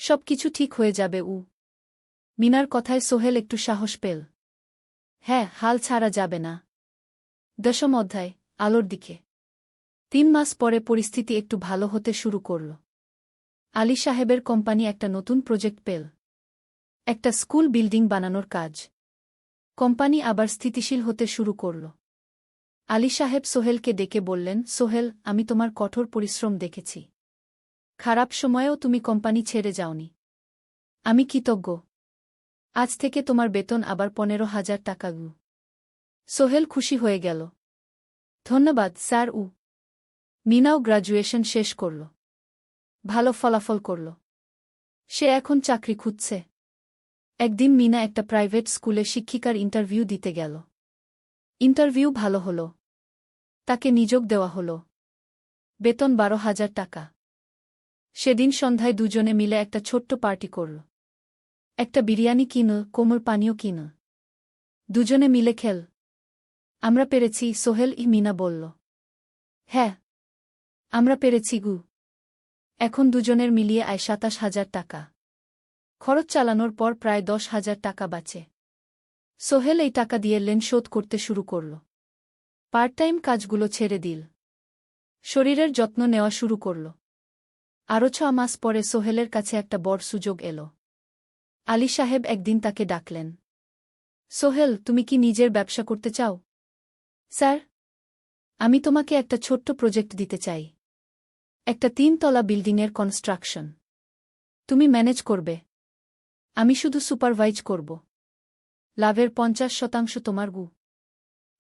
সব কিছু ঠিক হয়ে যাবে। মিনার কথায় সোহেল একটু সাহস পেল। হ্যাঁ, হাল ছাড়া যাবে না। 10ম অধ্যায়, আলোর দিকে। 3 মাস পরে পরিস্থিতি একটু ভালো হতে শুরু করল। আলী সাহেবের কোম্পানি একটা নতুন প্রজেক্ট পেল। একটা স্কুল বিল্ডিং বানানোর কাজ। কোম্পানি আবার স্থিতিশীল হতে শুরু করল। আলী সাহেব সোহেলকে ডেকে বললেন, সোহেল, আমি তোমার কঠোর পরিশ্রম দেখেছি। খারাপ সময়েও তুমি কোম্পানি ছেড়ে যাওনি। আমি কৃতজ্ঞ। আজ থেকে তোমার বেতন আবার 15,000 টাকা। সোহেল খুশি হয়ে গেল। ধন্যবাদ স্যার। মিনাও গ্র্যাজুয়েশন শেষ করল। ভালো ফলাফল করল। সে এখন চাকরি খুঁজছে। একদিন মিনা একটা প্রাইভেট স্কুলে শিক্ষিকার ইন্টারভিউ দিতে গেল। ইন্টারভিউ ভালো হল। তাকে নিযোগ দেওয়া হল। বেতন 12,000 টাকা। সেদিন সন্ধ্যায় দুজনে মিলে একটা ছোট্ট পার্টি করল। একটা বিরিয়ানি কিনল, কোমল পানীয় কিনল। দুজনে মিলে খেল। আমরা পেরেছি, সোহেল মিনা বলল। হ্যাঁ, আমরা পেরেছি। এখন দুজনের মিলিয়ে আয় 27,000 টাকা। খরচ চালানোর পর প্রায় 10,000 টাকা বাঁচে। সোহেল এই টাকা দিয়ে লোন শোধ করতে শুরু করল। পার্ট টাইম কাজগুলো ছেড়ে দিল। শরীরের যত্ন নেওয়া শুরু করল। আরও 6 মাস পরে সোহেলের কাছে একটা বড় সুযোগ এল। আলী সাহেব একদিন তাকে ডাকলেন। সোহেল, তুমি কি নিজের ব্যবসা করতে চাও? স্যার, আমি তোমাকে একটা ছোট্ট প্রজেক্ট দিতে চাই। একটা 3 তলা বিল্ডিংয়ের কনস্ট্রাকশন। তুমি ম্যানেজ করবে। আমি শুধু সুপারভাইজ করব। লাভের 50% তোমার।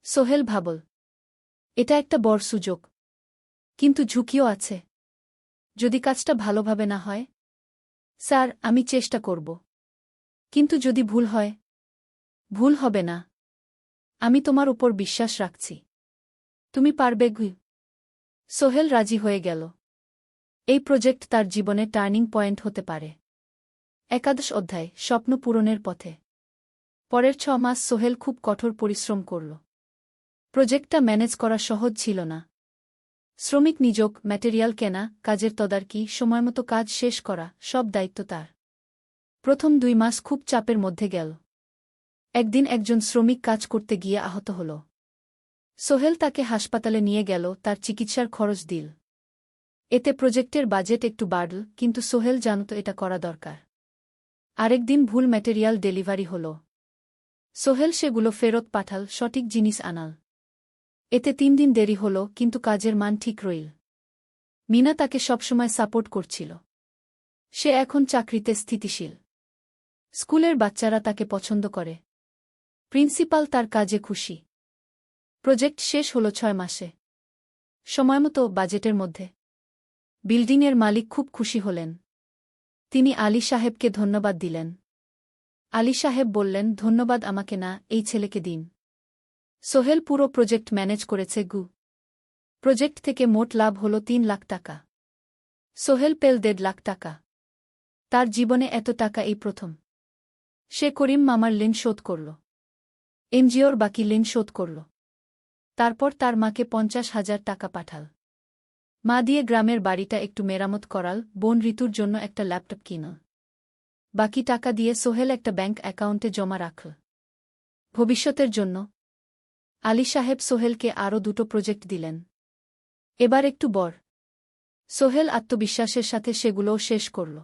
সোহেল ভাবল, এটা একটা বড় সুযোগ। কিন্তু ঝুঁকিও আছে। যদি কাজটা ভালোভাবে না হয়? স্যার, আমি চেষ্টা করব। কিন্তু যদি ভুল হয়? ভুল হবে না। আমি তোমার উপর বিশ্বাস রাখছি। তুমি পারবে। সোহেল রাজি হয়ে গেল। এই প্রজেক্ট তার জীবনে টার্নিং পয়েন্ট হতে পারে। 11 অধ্যায়, স্বপ্ন পূরণের পথে। পরের 6 মাস সোহেল খুব কঠোর পরিশ্রম করল। প্রজেক্টটা ম্যানেজ করা সহজ ছিল না। শ্রমিক নিযোগ, ম্যাটেরিয়াল কেনা, কাজের তদারকি, সময়মতো কাজ শেষ করা, সব দায়িত্ব তার। প্রথম 2 মাস খুব চাপের মধ্যে গেল। একদিন একজন শ্রমিক কাজ করতে গিয়ে আহত হল। সোহেল তাকে হাসপাতালে নিয়ে গেল, তার চিকিৎসার খরচ দিল। এতে প্রজেক্টের বাজেট একটু বাড়ল, কিন্তু সোহেল জানত এটা করা দরকার। আরেকদিন ভুল ম্যাটেরিয়াল ডেলিভারি হল। সোহেল সেগুলো ফেরত পাঠাল, সঠিক জিনিস আনাল। এতে 3 দিন দেরি হল, কিন্তু কাজের মান ঠিক রইল। মিনা তাকে সবসময় সাপোর্ট করছিল। সে এখন চাকরিতে স্থিতিশীল। স্কুলের বাচ্চারা তাকে পছন্দ করে। প্রিন্সিপাল তার কাজে খুশি। প্রজেক্ট শেষ হল 6 মাসে। সময়মতো, বাজেটের মধ্যে। বিল্ডিংয়ের মালিক খুব খুশি হলেন। তিনি আলী সাহেবকে ধন্যবাদ দিলেন। আলী সাহেব বললেন, ধন্যবাদ আমাকে না, এই ছেলেকে দিন। সোহেল পুরো প্রজেক্ট ম্যানেজ করেছে। প্রজেক্ট থেকে মোট লাভ হল 3 লাখ টাকা। সোহেল পেল 1.5 লাখ টাকা। তার জীবনে এত টাকা এই প্রথম। সে করিম মামার ঋণ শোধ করল। এনজিওর বাকি ঋণ শোধ করল। তারপর তার মাকে 50,000 টাকা পাঠাল। মা দিয়ে গ্রামের বাড়িটা একটু মেরামত করাল, বোন ঋতুর জন্য একটা ল্যাপটপ কিনল। বাকি টাকা দিয়ে সোহেল একটা ব্যাংক অ্যাকাউন্টে জমা রাখল। ভবিষ্যতের জন্য। আলী সাহেব সোহেলকে আরও 2টো প্রজেক্ট দিলেন। এবার একটু বড়। সোহেল আত্মবিশ্বাসের সাথে সেগুলোও শেষ করল।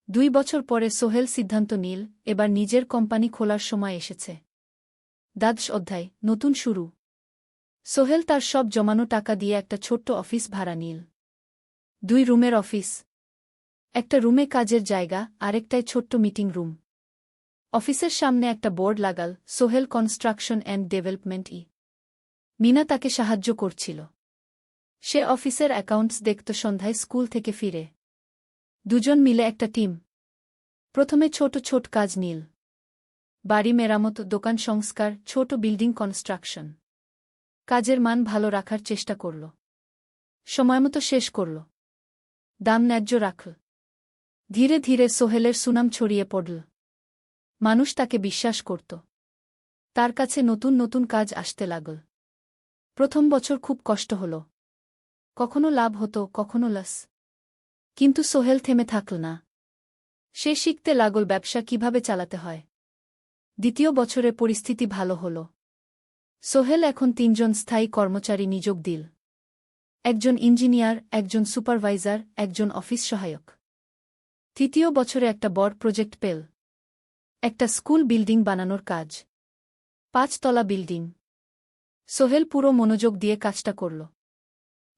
2 বছর পরে সোহেল সিদ্ধান্ত নিল, এবার নিজের কোম্পানি খোলার সময় এসেছে। 10 অধ্যায়, নতুন শুরু। সোহেল তার সব জমানো টাকা দিয়ে একটা ছোট্ট অফিস ভাড়া নিল। 2 রুমের অফিস। একটা রুমে কাজের জায়গা, আরেকটায় ছোট্ট মিটিং রুম। অফিসের সামনে একটা বোর্ড লাগাল, Sohel construction and development. Mina তাকে সাহায্য করছিল। সে অফিসের অ্যাকাউন্টস দেখত সন্ধ্যায় স্কুল থেকে ফিরে। দুজন মিলে একটা টিম। প্রথমে ছোট ছোট কাজ নিল। বাড়ি মেরামত, দোকান সংস্কার, ছোট বিল্ডিং কনস্ট্রাকশন। কাজের মান ভালো রাখার চেষ্টা করল। সময়মতো শেষ করল। দাম ন্যায্য রাখল। ধীরে ধীরে সোহেলের সুনাম ছড়িয়ে পড়ল। মানুষ তাকে বিশ্বাস করত। তার কাছে নতুন নতুন কাজ আসতে লাগল। প্রথম বছর খুব কষ্ট হল। কখনো লাভ হতো, কখনো লস। কিন্তু সোহেল থেমে থাকল না। সে শিখতে লাগল ব্যবসা কিভাবে চালাতে হয়। দ্বিতীয় বছরে পরিস্থিতি ভালো হল। সোহেল এখন ৩ জন স্থায়ী কর্মচারী নিযোগ দিল। একজন ইঞ্জিনিয়ার, একজন সুপারভাইজার, একজন অফিস সহায়ক। তৃতীয় বছরে একটা বড় প্রজেক্ট পেল। একটা স্কুল বিল্ডিং বানানোর কাজ। ৫ তলা বিল্ডিং। সোহেল পুরো মনোযোগ দিয়ে কাজটা করল।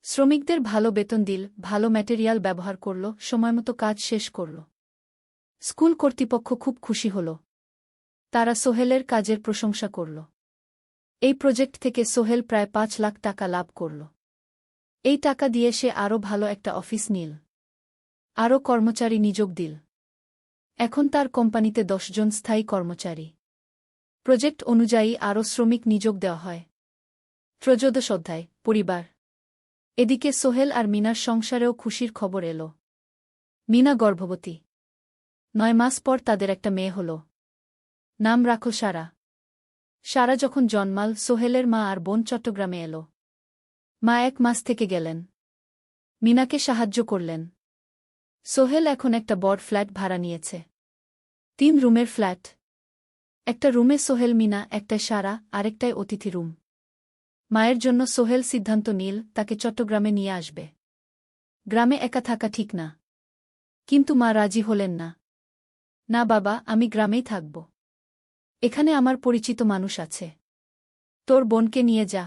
শ্রমিকদের ভালো বেতন দিল, ভালো ম্যাটেরিয়াল ব্যবহার করল, সময়মতো কাজ শেষ করল। স্কুল কর্তৃপক্ষ খুব খুশি হল। তারা সোহেলের কাজের প্রশংসা করল। এই প্রজেক্ট থেকে সোহেল প্রায় ৫ লাখ টাকা লাভ করল। এই টাকা দিয়ে সে আরও ভালো একটা অফিস নিল। আরও কর্মচারী নিযোগ দিল। এখন তার কোম্পানিতে ১০ জন স্থায়ী কর্মচারী। প্রজেক্ট অনুযায়ী আরও শ্রমিক নিযোগ দেওয়া হয়। ১৪ অধ্যায় পরিবার। এদিকে সোহেল আর মিনার সংসারেও খুশির খবর এল। মিনা গর্ভবতী। ৯ মাস পর তাদের একটা মেয়ে হল। নাম রাখল সারা। সারা যখন জন্মাল, সোহেলের মা আর বোন চট্টগ্রামে এল। মা ১ মাস থেকে গেলেন। মিনাকে সাহায্য করলেন। সোহেল এখন একটা বড় ফ্ল্যাট ভাড়া নিয়েছে। ৩ রুমের ফ্ল্যাট। একটা রুমে সোহেল, মিনা, একটায় সারা, আরেকটায় অতিথি রুম। মায়ের জন্য সোহেল সিদ্ধান্ত নিল তাকে চট্টগ্রামে নিয়ে আসবে। গ্রামে একা থাকা ঠিক না। কিন্তু মা রাজি হলেন না। না বাবা, আমি গ্রামেই থাকব। এখানে আমার পরিচিত মানুষ আছে। তোর বোনকে নিয়ে যা।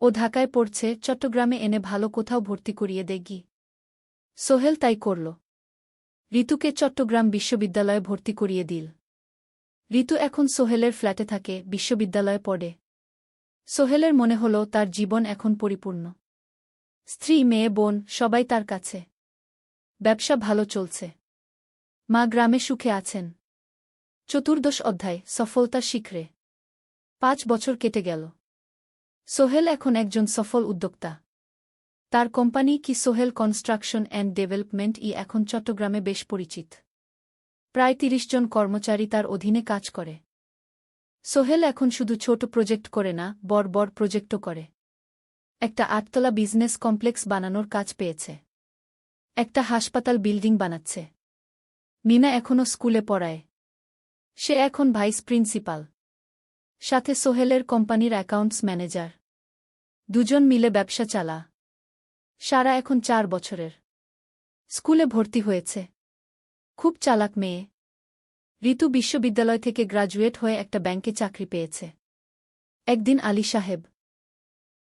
ও ঢাকায় পড়ছে, চট্টগ্রামে এনে ভালো কোথাও ভর্তি করিয়ে দেগি। সোহেল তাই করল। ঋতুকে চট্টগ্রাম বিশ্ববিদ্যালয়ে ভর্তি করিয়ে দিল। ঋতু এখন সোহেলের ফ্ল্যাটে থাকে, বিশ্ববিদ্যালয়ে পড়ে। সোহেলের মনে হল তার জীবন এখন পরিপূর্ণ। স্ত্রী, মেয়ে, বোন সবাই তার কাছে। ব্যবসা ভালো চলছে। মা গ্রামে সুখে আছেন। ১৪ অধ্যায় সফলতার শিখরে। ৫ বছর কেটে গেল। সোহেল এখন একজন সফল উদ্যোক্তা। তার কোম্পানি কি সোহেল কনস্ট্রাকশন অ্যান্ড ডেভেলপমেন্ট এখন চট্টগ্রামে বেশ পরিচিত। প্রায় ৩০ জন কর্মচারী তার অধীনে কাজ করে। সোহেল এখন শুধু ছোট প্রজেক্ট করে না, বড় বড় প্রজেক্টও করে। একটা ৮ তলা বিজনেস কমপ্লেক্স বানানোর কাজ পেয়েছে। একটা হাসপাতাল বিল্ডিং বানাচ্ছে। মিনা এখনও স্কুলে পড়ায়। সে এখন ভাইস প্রিন্সিপাল। সাথে সোহেলের কোম্পানির অ্যাকাউন্টস ম্যানেজার। দুজন মিলে ব্যবসা চালা। সারা এখন ৪ বছরের। স্কুলে ভর্তি হয়েছে। খুব চালাক মেয়ে। ঋতু বিশ্ববিদ্যালয় থেকে গ্রাজুয়েট হয়ে একটা ব্যাংকে চাকরি পেয়েছে। একদিন আলী সাহেব